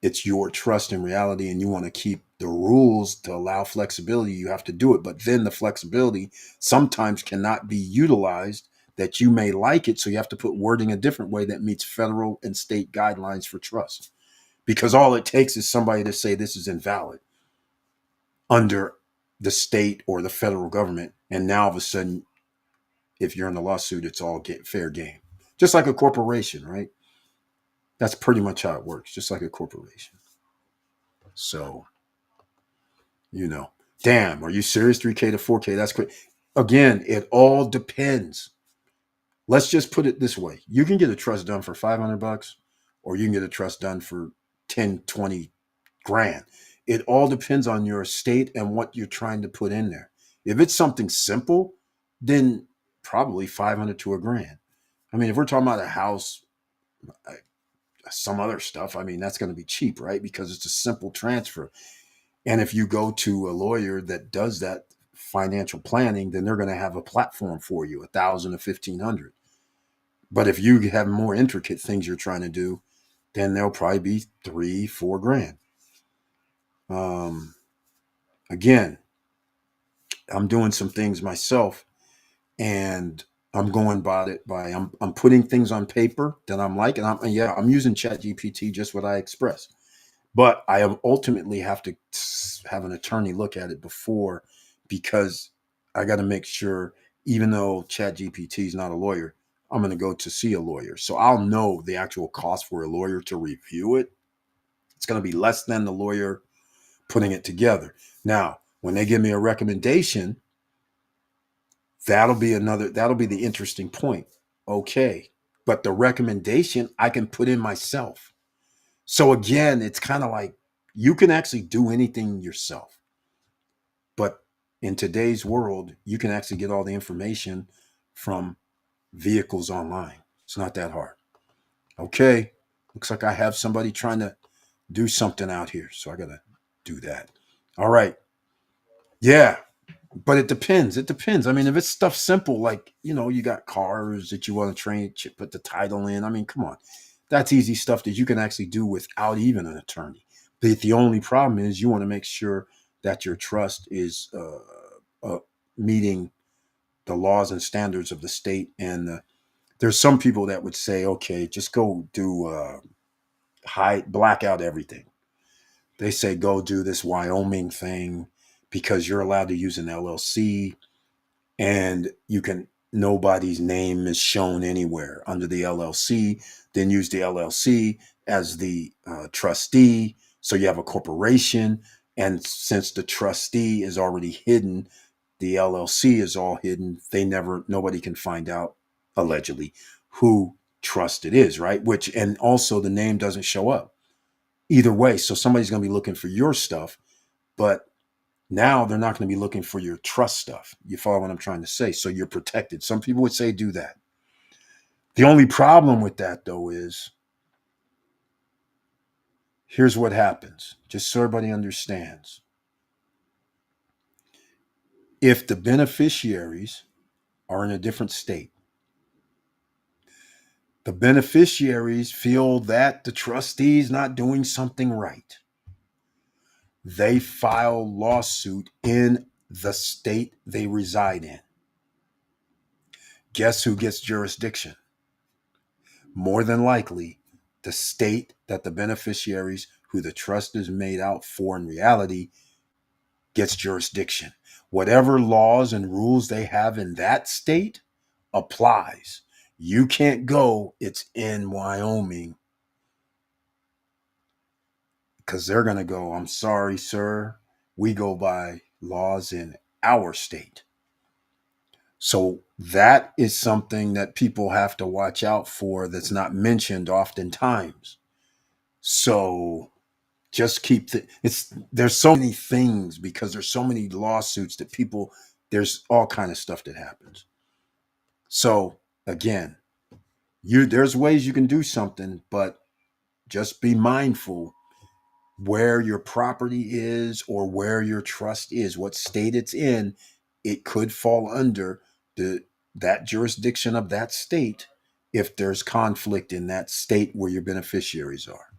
it's your trust in reality, and you want to keep the rules to allow flexibility. You have to do it. But then the flexibility sometimes cannot be utilized that you may like it. So you have to put wording a different way that meets federal and state guidelines for trust. Because all it takes is somebody to say this is invalid under the state or the federal government. And now all of a sudden, if you're in a lawsuit, it's all fair game. Just like a corporation, right? That's pretty much how it works, just like a corporation. So, you know, damn, are you serious? 3K to 4K, that's great. Again, it all depends. Let's just put it this way. You can get a trust done for 500 bucks or you can get a trust done for 10, 20 grand. It all depends on your estate and what you're trying to put in there. If it's something simple, then probably 500 to a grand. I mean, if we're talking about a house, some other stuff, I mean, that's going to be cheap, right? Because it's a simple transfer. And if you go to a lawyer that does that financial planning, then they're going to have a platform for you, 1,000 to 1,500. But if you have more intricate things you're trying to do, then they'll probably be 3, 4 grand. Um, Again, I'm doing some things myself, and I'm going about it by I'm putting things on paper that I'm like, and I'm using Chat GPT, just what I express. But I ultimately have to have an attorney look at it before, because I got to make sure, even though Chat GPT is not a lawyer, I'm going to go to see a lawyer. So I'll know the actual cost for a lawyer to review it. It's going to be less than the lawyer putting it together. Now, when they give me a recommendation, that'll be the interesting point. Okay. But the recommendation I can put in myself. So again, it's kind of like you can actually do anything yourself. But in today's world, you can actually get all the information from vehicles online. It's not that hard. Okay. Looks like I have somebody trying to do something out here. So I got to do that. All right. Yeah. But it depends. It depends. I mean, if it's stuff simple, like, you got cars that you want to train, put the title in. I mean, come on. That's easy stuff that you can actually do without even an attorney. The only problem is you want to make sure that your trust is meeting the laws and standards of the state. And there's some people that would say, okay, just go do black out everything. They say go do this Wyoming thing because you're allowed to use an LLC, and nobody's name is shown anywhere under the LLC. Then use the LLC as the trustee, so you have a corporation. And since the trustee is already hidden, the LLC is all hidden. Nobody can find out, allegedly, who trust it is, right? And also the name doesn't show up either way. So somebody's going to be looking for your stuff, but now they're not going to be looking for your trust stuff. You follow what I'm trying to say? So you're protected. Some people would say do that. The only problem with that, though, is here's what happens, just so everybody understands. If the beneficiaries are in a different state, the beneficiaries feel that the trustee's not doing something right, they file lawsuit in the state they reside in. Guess who gets jurisdiction? More than likely, the state that the beneficiaries, who the trust is made out for in reality, gets jurisdiction. Whatever laws and rules they have in that state applies. You can't go, it's in Wyoming, because they're going to go, I'm sorry, sir. We go by laws in our state. So that is something that people have to watch out for, that's not mentioned oftentimes. So just there's so many things, because there's so many lawsuits that there's all kind of stuff that happens. So again, there's ways you can do something, but just be mindful where your property is or where your trust is, what state it's in. It could fall under the that jurisdiction of that state if there's conflict in that state where your beneficiaries are.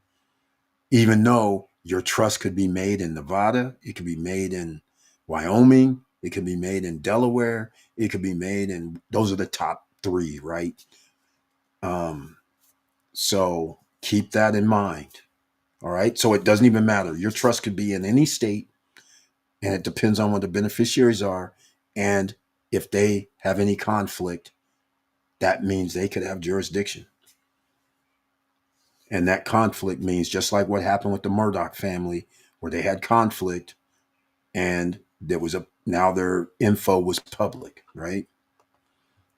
Even though your trust could be made in Nevada, it could be made in Wyoming, it could be made in Delaware, it could be made in, those are the top three, right? So keep that in mind. All right. So it doesn't even matter. Your trust could be in any state, and it depends on what the beneficiaries are. And if they have any conflict, that means they could have jurisdiction. And that conflict means just like what happened with the Murdoch family, where they had conflict and there was now their info was public, right?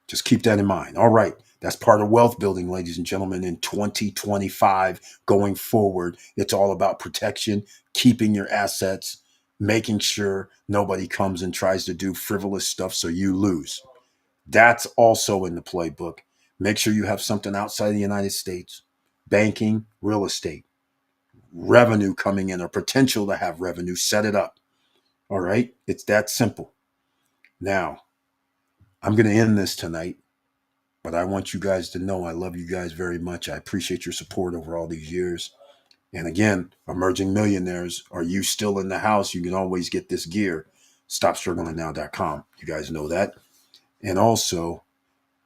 Just keep that in mind. All right. That's part of wealth building, ladies and gentlemen, in 2025 going forward. It's all about protection, keeping your assets, making sure nobody comes and tries to do frivolous stuff so you lose. That's also in the playbook. Make sure you have something outside the United States, banking, real estate, revenue coming in or potential to have revenue, set it up. All right. It's that simple. Now, I'm going to end this tonight, but I want you guys to know I love you guys very much. I appreciate your support over all these years. And again, emerging millionaires, are you still in the house? You can always get this gear. StopStrugglingNow.com. You guys know that. And also,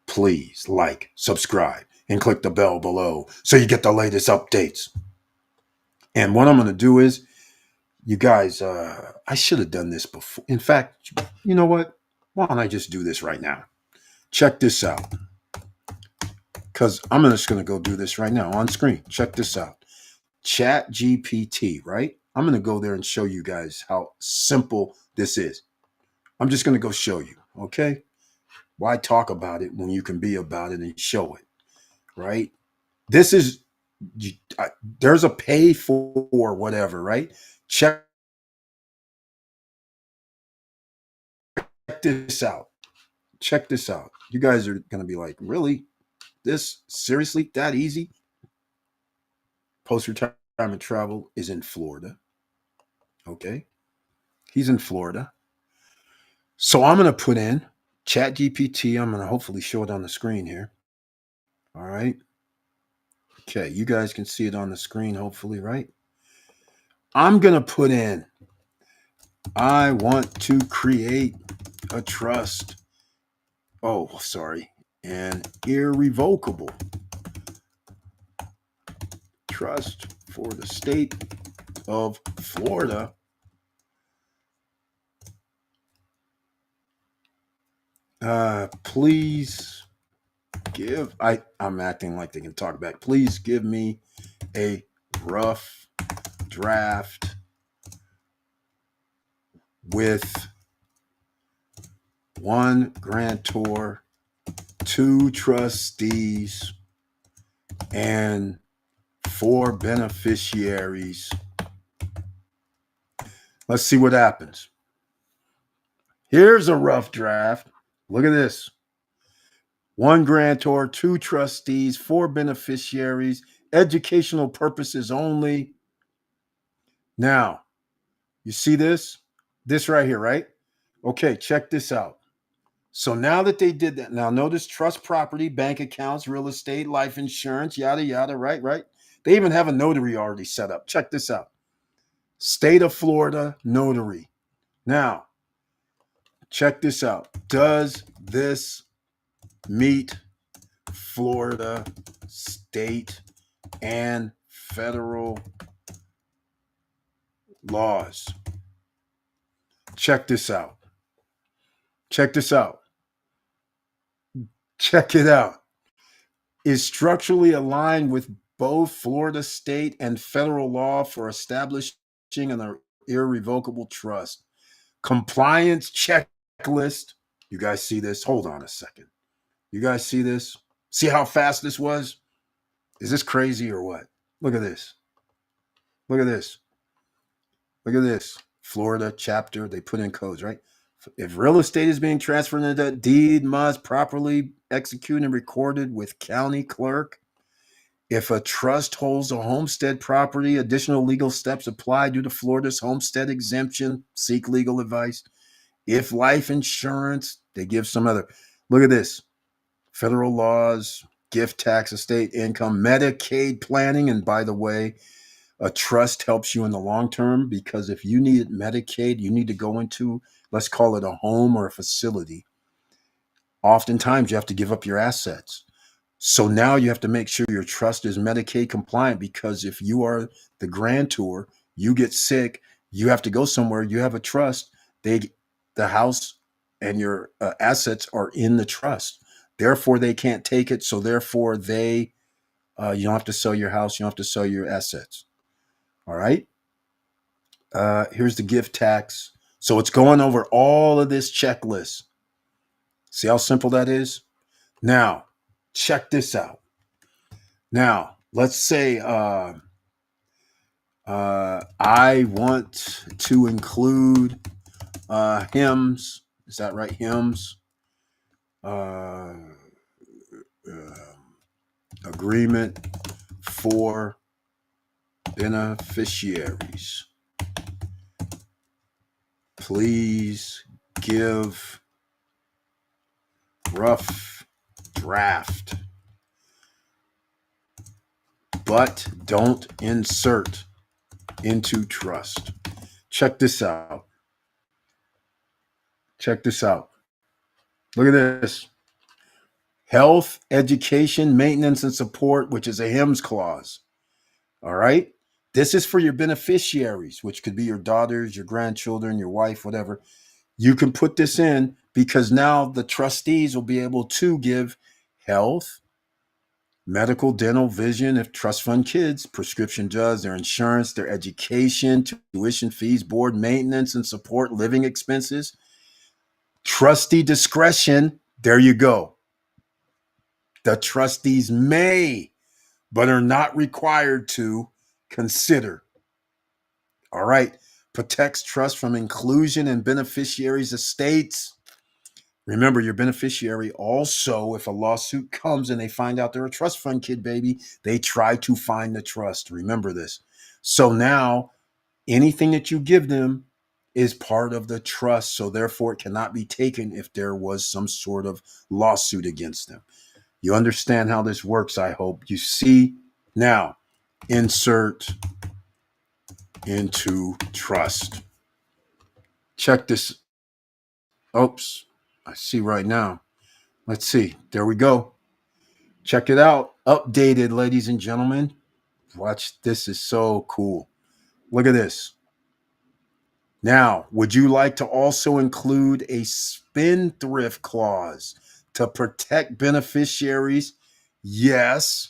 please like, subscribe, and click the bell below so you get the latest updates. And what I'm going to do is, you guys, I should have done this before. In fact, you know what? Why don't I just do this right now? Check this out. Because I'm just going to go do this right now on screen. Check this out. Chat GPT, right? I'm going to go there and show you guys how simple this is. I'm just going to go show you, okay? Why talk about it when you can be about it and show it, right? This is, there's a pay for whatever, right? Check this out. Check this out. You guys are going to be like, really? This seriously that easy? Post-retirement travel is in Florida. Okay. He's in Florida. So I'm going to put in Chat GPT. I'm going to hopefully show it on the screen here. All right. Okay. You guys can see it on the screen, hopefully, right? I'm going to put in, I want to create a trust. Oh, sorry. An irrevocable trust for the state of Florida. Please give, I'm acting like they can talk back. Please give me a rough draft with one grantor, two trustees, and four beneficiaries. Let's see what happens. Here's a rough draft. Look at this. One grantor, two trustees, four beneficiaries, educational purposes only. Now, you see this? This right here, right? Okay, check this out. So now that they did that, now notice trust property, bank accounts, real estate, life insurance, yada, yada, right? They even have a notary already set up. Check this out. State of Florida notary. Now, check this out. Does this meet Florida state and federal laws? Check this out. Check this out. Check it out. Is structurally aligned with both Florida state and federal law for establishing an irrevocable trust. Compliance checklist. You guys see this? Hold on a second. You guys see this? See how fast this was? Is this crazy or what? Look at this. Look at this. Look at this. Florida chapter. They put in codes, right? If real estate is being transferred into that deed, must properly executed and recorded with county clerk. If a trust holds a homestead property, additional legal steps apply due to Florida's homestead exemption. Seek legal advice. If life insurance, they give some other. Look at this. Federal laws, gift tax, estate income, Medicaid planning. And by the way, a trust helps you in the long term, because if you need Medicaid, you need to go into, let's call it a home or a facility. Oftentimes you have to give up your assets. So now you have to make sure your trust is Medicaid compliant, because if you are the grantor, you get sick, you have to go somewhere, you have a trust, the house and your assets are in the trust. Therefore, they can't take it. So therefore, you don't have to sell your house, you don't have to sell your assets. All right. Here's the gift tax. So it's going over all of this checklist. See how simple that is? Now, check this out. Now, let's say I want to include hymns. Is that right? Hymns. Uh, uh, Agreement for beneficiaries. Please give rough draft, but don't insert into trust. Check this out. Check this out. Look at this. Health, education, maintenance, and support, which is a HIMSS clause. All right. This is for your beneficiaries, which could be your daughters, your grandchildren, your wife, whatever. You can put this in because now the trustees will be able to give health, medical, dental, vision, if trust fund kids, prescription drugs, their insurance, their education, tuition fees, board maintenance and support, living expenses, trustee discretion. There you go. The trustees may, but are not required to consider. All right. Protects trust from inclusion in beneficiaries' estates. Remember, your beneficiary also, if a lawsuit comes and they find out they're a trust fund kid, baby, they try to find the trust. Remember this. So now anything that you give them is part of the trust. So therefore, it cannot be taken if there was some sort of lawsuit against them. You understand how this works, I hope. You see, now insert into trust. Check this. Oops, I see right now. Let's see. There we go. Check it out. Updated, ladies and gentlemen. Watch. This is so cool. Look at this. Now, would you like to also include a spendthrift clause to protect beneficiaries? Yes.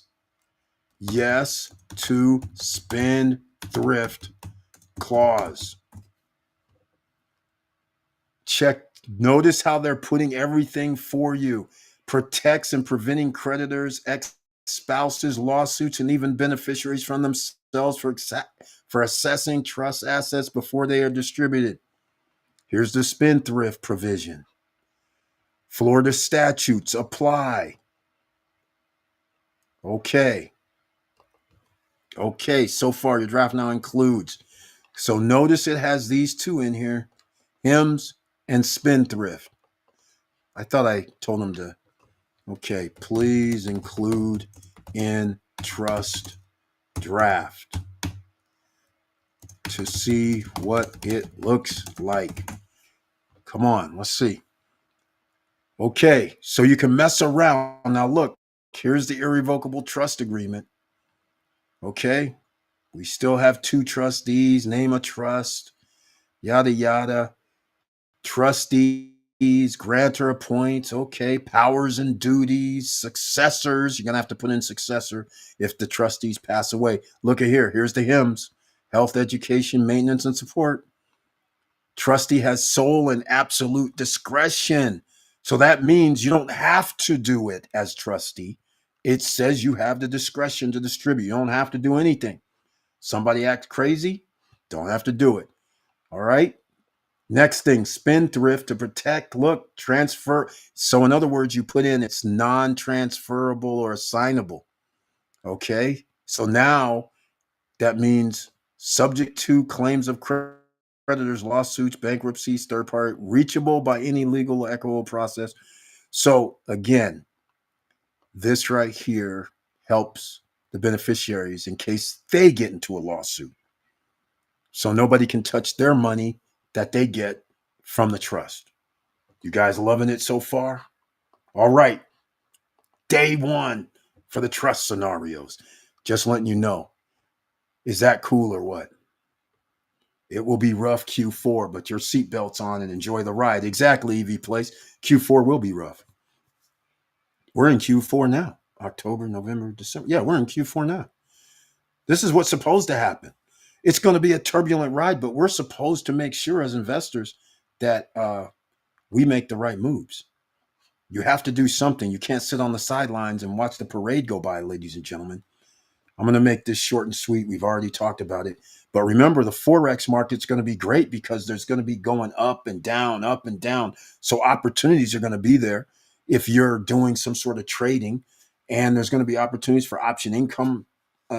Yes to spendthrift clause. Check. Notice how they're putting everything for you. Protects and preventing creditors, ex-spouses, lawsuits, and even beneficiaries from themselves for assessing trust assets before they are distributed. Here's the spendthrift provision. Florida statutes apply. Okay. Okay, so far your draft now includes. So notice it has these two in here, hymns and spendthrift. I thought I told them to. Okay, please include in trust draft to see what it looks like. Come on, let's see. Okay, so you can mess around. Now look, here's the irrevocable trust agreement. Okay, we still have two trustees, name a trust, yada, yada. Trustees, grantor appoints, okay, powers and duties, successors. You're going to have to put in successor if the trustees pass away. Look at here. Here's the hymns: health, education, maintenance, and support. Trustee has sole and absolute discretion. So that means you don't have to do it as trustee. It says you have the discretion to distribute. You don't have to do anything. Somebody act crazy, don't have to do it. All right. Next thing, spendthrift to protect, look, transfer. So in other words, you put in it's non-transferable or assignable. Okay. So now that means subject to claims of creditors, lawsuits, bankruptcies, third party, reachable by any legal or equitable process. So again, this right here helps the beneficiaries in case they get into a lawsuit. So nobody can touch their money that they get from the trust. You guys loving it so far? All right. Day one for the trust scenarios. Just letting you know. Is that cool or what? It will be rough Q4, but your seatbelt's on and enjoy the ride. Exactly, EV Place. Q4 will be rough. We're in Q4 now. October, November, December. Yeah, we're in Q4 now. This is what's supposed to happen. It's going to be a turbulent ride, but we're supposed to make sure as investors that we make the right moves. You have to do something. You can't sit on the sidelines and watch the parade go by, ladies and gentlemen. I'm going to make this short and sweet. We've already talked about it. But remember, the Forex market's going to be great because there's going to be going up and down, up and down. So opportunities are going to be there if you're doing some sort of trading. And there's going to be opportunities for option income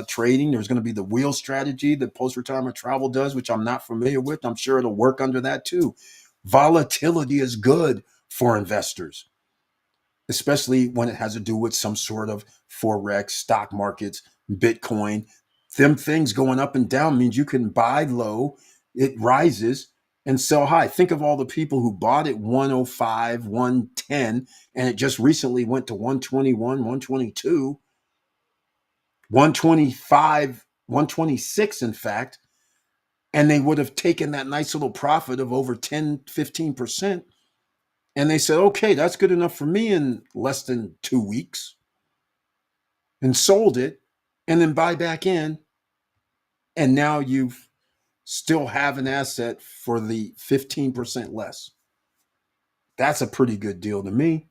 trading. There's going to be the wheel strategy that post-retirement travel does, which I'm not familiar with. I'm sure it'll work under that too. Volatility is good for investors, especially when it has to do with some sort of Forex, stock markets, Bitcoin. Them things going up and down means you can buy low, it rises, and sell high. Think of all the people who bought at 105, 110, and it just recently went to 121, 122, 125, 126, in fact, and they would have taken that nice little profit of over 10, 15%. And they said, okay, that's good enough for me in less than 2 weeks, and sold it and then buy back in. And now you still have an asset for the 15% less. That's a pretty good deal to me.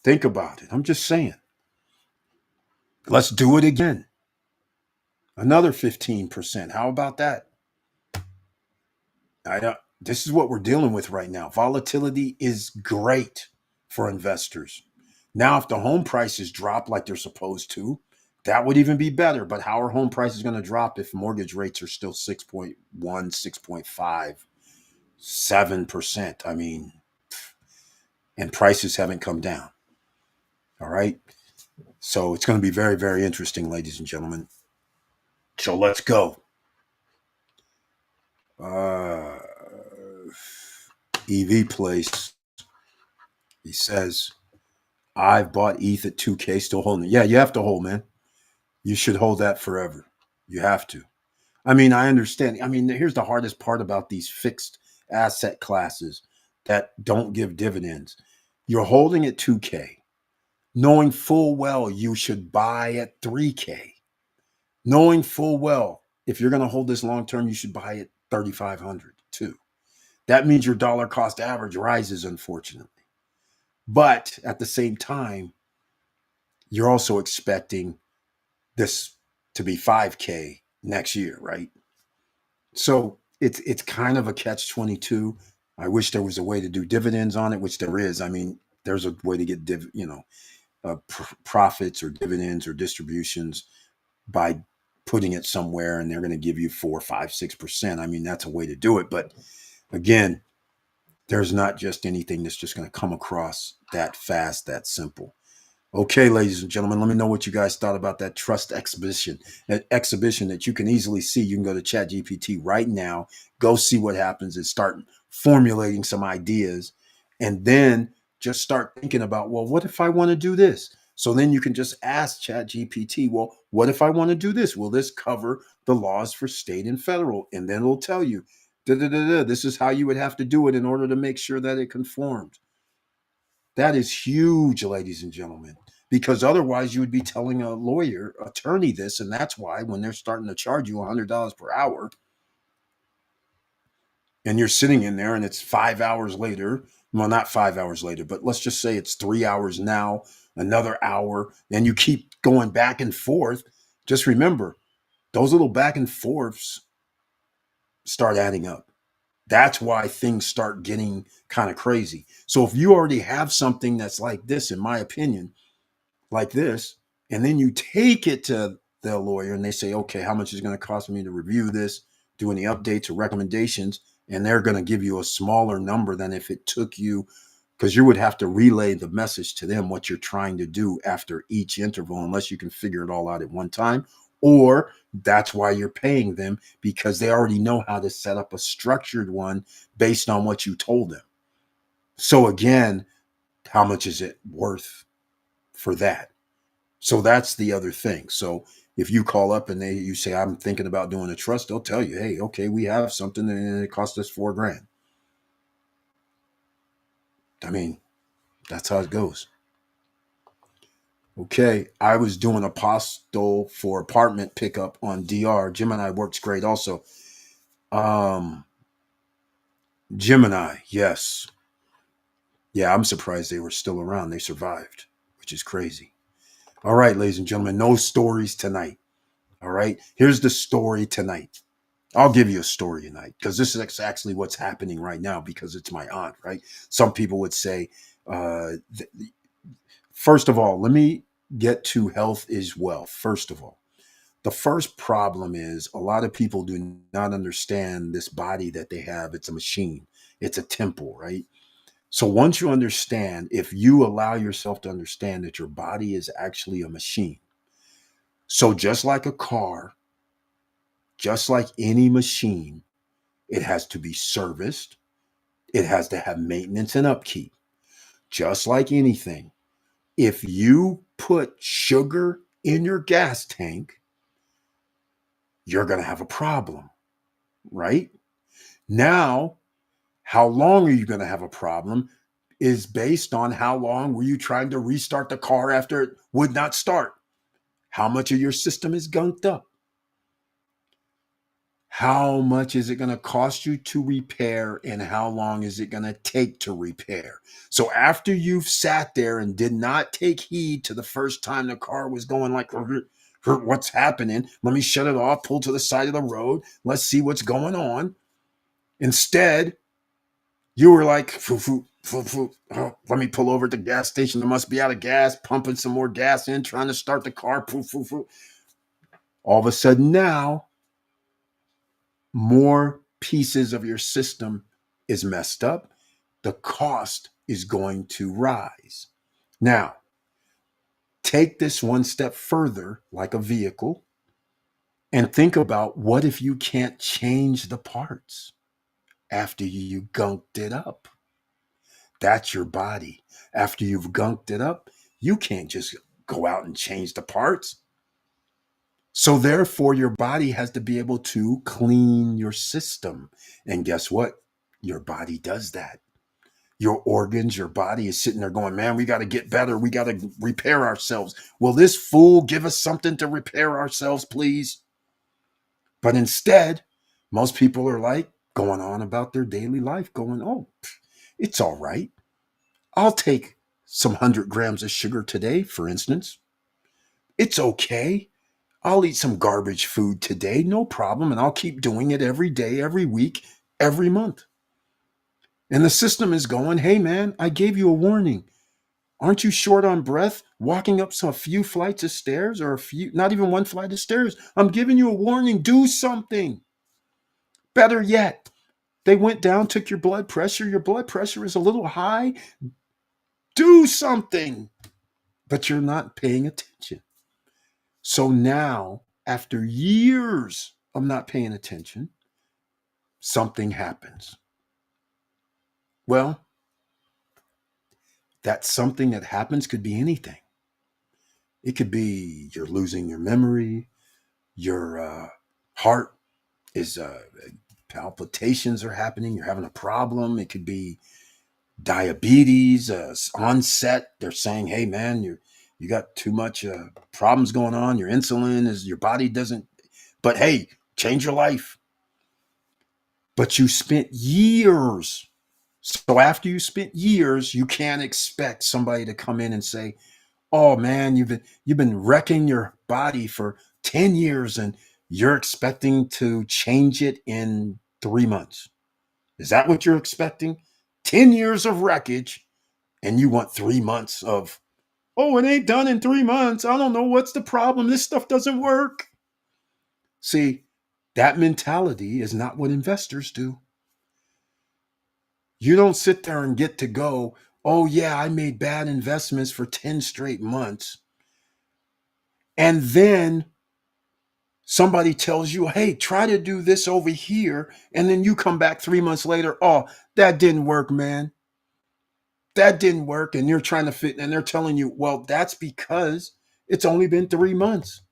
Think about it. I'm just saying. Let's do it again. Another 15%. How about that? This is what we're dealing with right now. Volatility is great for investors. Now, if the home prices drop like they're supposed to, that would even be better. But how are home prices going to drop if mortgage rates are still 6.1, 6.5, 7%? I mean, and prices haven't come down. All right. So it's going to be very, very interesting, ladies and gentlemen. So let's go. Uh, EV Place, he says, I've bought ETH at 2K, still holding it. Yeah, you have to hold, man. You should hold that forever. You have to. I mean, I understand. I mean, here's the hardest part about these fixed asset classes that don't give dividends. You're holding at 2K, knowing full well you should buy at 3K, knowing full well if you're going to hold this long term, you should buy at 3,500 too. That means your dollar cost average rises, unfortunately. But at the same time, you're also expecting this to be 5K next year, right? So it's kind of a catch 22. I wish there was a way to do dividends on it, which there is. I mean, there's a way to get profits or dividends or distributions by putting it somewhere, and they're going to give you 4, 5, 6%. I mean, that's a way to do it. But again, there's not just anything that's just going to come across that fast, that simple. Okay, ladies and gentlemen, let me know what you guys thought about that trust exhibition. That exhibition that you can easily see. You can go to ChatGPT right now, go see what happens, and start formulating some ideas. And then just start thinking about, well, what if I want to do this? So then you can just ask ChatGPT, well, what if I want to do this? Will this cover the laws for state and federal? And then it'll tell you, this is how you would have to do it in order to make sure that it conforms. That is huge, ladies and gentlemen, because otherwise you would be telling a lawyer, attorney this, and that's why when they're starting to charge you $100 per hour, and you're sitting in there and it's 5 hours later, well, not 5 hours later, but let's just say it's 3 hours now, another hour, and you keep going back and forth. Just remember, those little back and forths start adding up. That's why things start getting kind of crazy. So if you already have something that's like this, in my opinion, like this, and then you take it to the lawyer and they say, okay, how much is it going to cost me to review this, do any updates or recommendations? And they're going to give you a smaller number than if it took you because you would have to relay the message to them what you're trying to do after each interval, unless you can figure it all out at one time. Or that's why you're paying them, because they already know how to set up a structured one based on what you told them. So again, how much is it worth for that? So that's the other thing. So if you call up and you say, I'm thinking about doing a trust, they'll tell you, hey, okay, we have something and it cost us $4,000. I mean, that's how it goes. Okay, I was doing apostle for apartment pickup on DR. Gemini works great also. Um, Gemini, yes. Yeah, I'm surprised they were still around. They survived, which is crazy. All right, ladies and gentlemen, no stories tonight. All right, here's the story tonight. I'll give you a story tonight because this is actually what's happening right now because it's my aunt, right? Some people would say, first of all, let me get to health is wealth. First of all, the first problem is a lot of people do not understand this body that they have. It's a machine, it's a temple, right? So once you understand, if you allow yourself to understand that your body is actually a machine, so just like a car, just like any machine, it has to be serviced, it has to have maintenance and upkeep. Just like anything, if you put sugar in your gas tank, you're going to have a problem, right? Now, how long are you going to have a problem is based on how long were you trying to restart the car after it would not start. How much of your system is gunked up? How much is it going to cost you to repair, and how long is it going to take to repair? So after you've sat there and did not take heed to the first time the car was going like, what's happening? Let me shut it off, pull to the side of the road. Let's see what's going on. Instead, you were like, foo, foo, foo, foo. Oh, let me pull over at the gas station. There must be out of gas, pumping some more gas in, trying to start the car. Foo, foo, foo. All of a sudden now, more pieces of your system is messed up. The cost is going to rise. Now, take this one step further, like a vehicle, and think about what if you can't change the parts after you gunked it up? That's your body. After you've gunked it up, you can't just go out and change the parts. So, therefore, your body has to be able to clean your system. And guess what? Your body does that. Your organs, your body is sitting there going, man, we got to get better. We got to repair ourselves. Will this fool give us something to repair ourselves, please? But instead, most people are like going on about their daily life, going, oh, it's all right. I'll take some 100 grams of sugar today, for instance. It's okay. I'll eat some garbage food today, no problem. And I'll keep doing it every day, every week, every month. And the system is going, hey, man, I gave you a warning. Aren't you short on breath walking up a few flights of stairs or a few, not even one flight of stairs? I'm giving you a warning. Do something. Better yet, they went down, took your blood pressure. Your blood pressure is a little high. Do something. But you're not paying attention. So now, after years of not paying attention, something happens. Well, that something that happens could be anything. It could be you're losing your memory, your heart is palpitations are happening, you're having a problem. It could be diabetes onset. They're saying, hey man, you got too much problems going on. Your insulin is, your body doesn't, but hey, change your life. But you spent years. So after you spent years, you can't expect somebody to come in and say, oh man, you've been wrecking your body for 10 years and you're expecting to change it in 3 months. Is that what you're expecting? 10 years of wreckage, and you want 3 months of, oh, it ain't done in 3 months. I don't know what's the problem. This stuff doesn't work. See, that mentality is not what investors do. You don't sit there and get to go, Oh, yeah, I made bad investments for 10 straight months. And then somebody tells you, hey, try to do this over here. And then you come back 3 months later. Oh, that didn't work, man. That didn't work. And you're trying to fit, and they're telling you, well, that's because it's only been 3 months.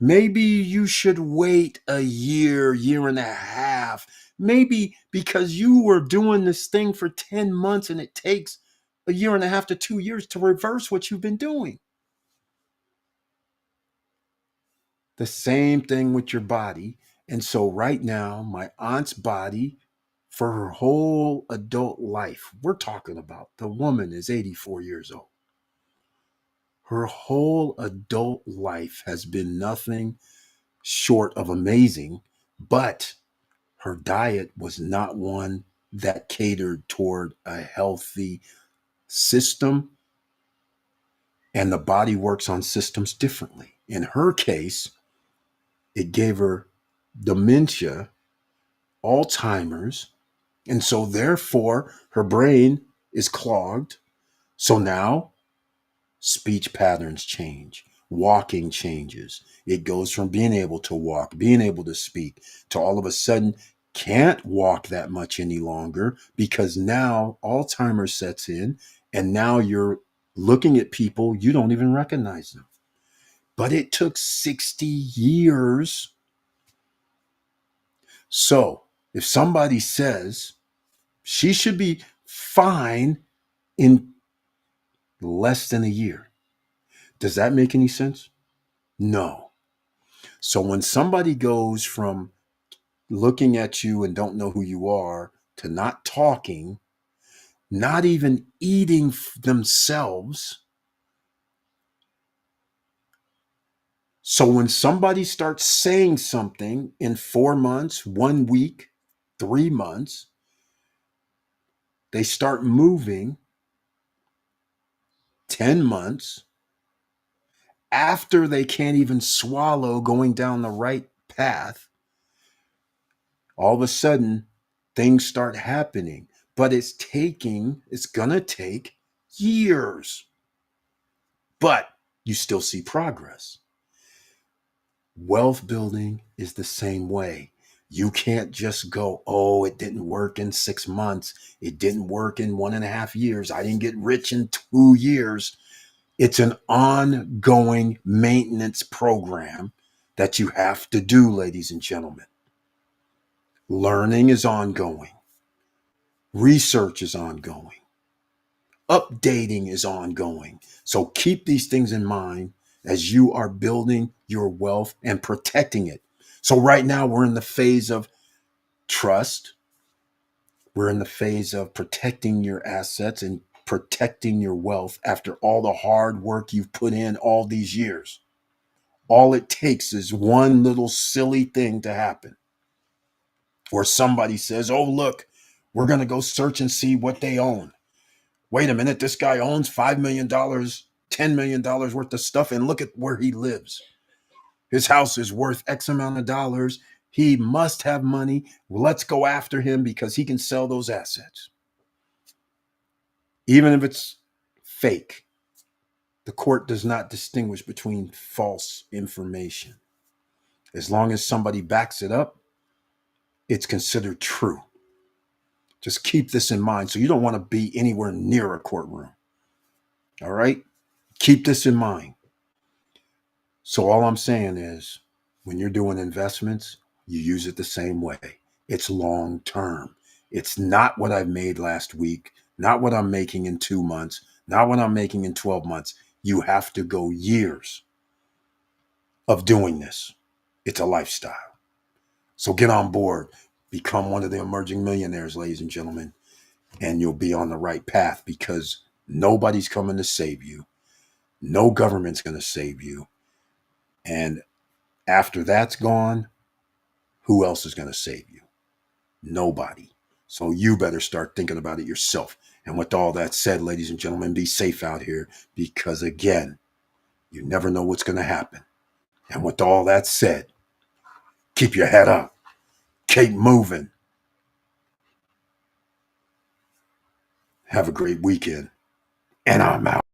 Maybe you should wait a year, year and a half. Maybe because you were doing this thing for 10 months and it takes a year and a half to 2 years to reverse what you've been doing. The same thing with your body. And so, right now, my aunt's body, for her whole adult life, we're talking about the woman is 84 years old. Her whole adult life has been nothing short of amazing, but her diet was not one that catered toward a healthy system, and the body works on systems differently. In her case, it gave her dementia, Alzheimer's, and so therefore her brain is clogged. So now speech patterns change, walking changes. It goes from being able to walk, being able to speak, to all of a sudden can't walk that much any longer because now Alzheimer's sets in, and now you're looking at people, you don't even recognize them. But it took 60 years. So if somebody says she should be fine in less than a year, does that make any sense? No. So when somebody goes from looking at you and don't know who you are to not talking, not even eating themselves. So when somebody starts saying something in 4 months, 1 week, 3 months, they start moving 10 months after they can't even swallow going down the right path. All of a sudden, things start happening, but it's going to take years, but you still see progress. Wealth building is the same way. You can't just go, oh, it didn't work in 6 months. It didn't work in 1.5 years. I didn't get rich in 2 years. It's an ongoing maintenance program that you have to do, ladies and gentlemen. Learning is ongoing. Research is ongoing. Updating is ongoing. So keep these things in mind as you are building your wealth and protecting it. So right now we're in the phase of trust. We're in the phase of protecting your assets and protecting your wealth after all the hard work you've put in all these years. All it takes is one little silly thing to happen. Or somebody says, oh, look, we're going to go search and see what they own. Wait a minute, this guy owns $5 million, $10 million worth of stuff, and look at where he lives. His house is worth X amount of dollars. He must have money. Let's go after him because he can sell those assets. Even if it's fake, the court does not distinguish between false information. As long as somebody backs it up, it's considered true. Just keep this in mind. So you don't want to be anywhere near a courtroom. All right? Keep this in mind. So all I'm saying is when you're doing investments, you use it the same way. It's long term. It's not what I've made last week, not what I'm making in 2 months, not what I'm making in 12 months. You have to go years of doing this. It's a lifestyle. So get on board. Become one of the emerging millionaires, ladies and gentlemen, and you'll be on the right path because nobody's coming to save you. No government's going to save you. And after that's gone, who else is going to save you? Nobody. So you better start thinking about it yourself. And with all that said, ladies and gentlemen, be safe out here because, again, you never know what's going to happen. And with all that said, keep your head up. Keep moving. Have a great weekend. And I'm out.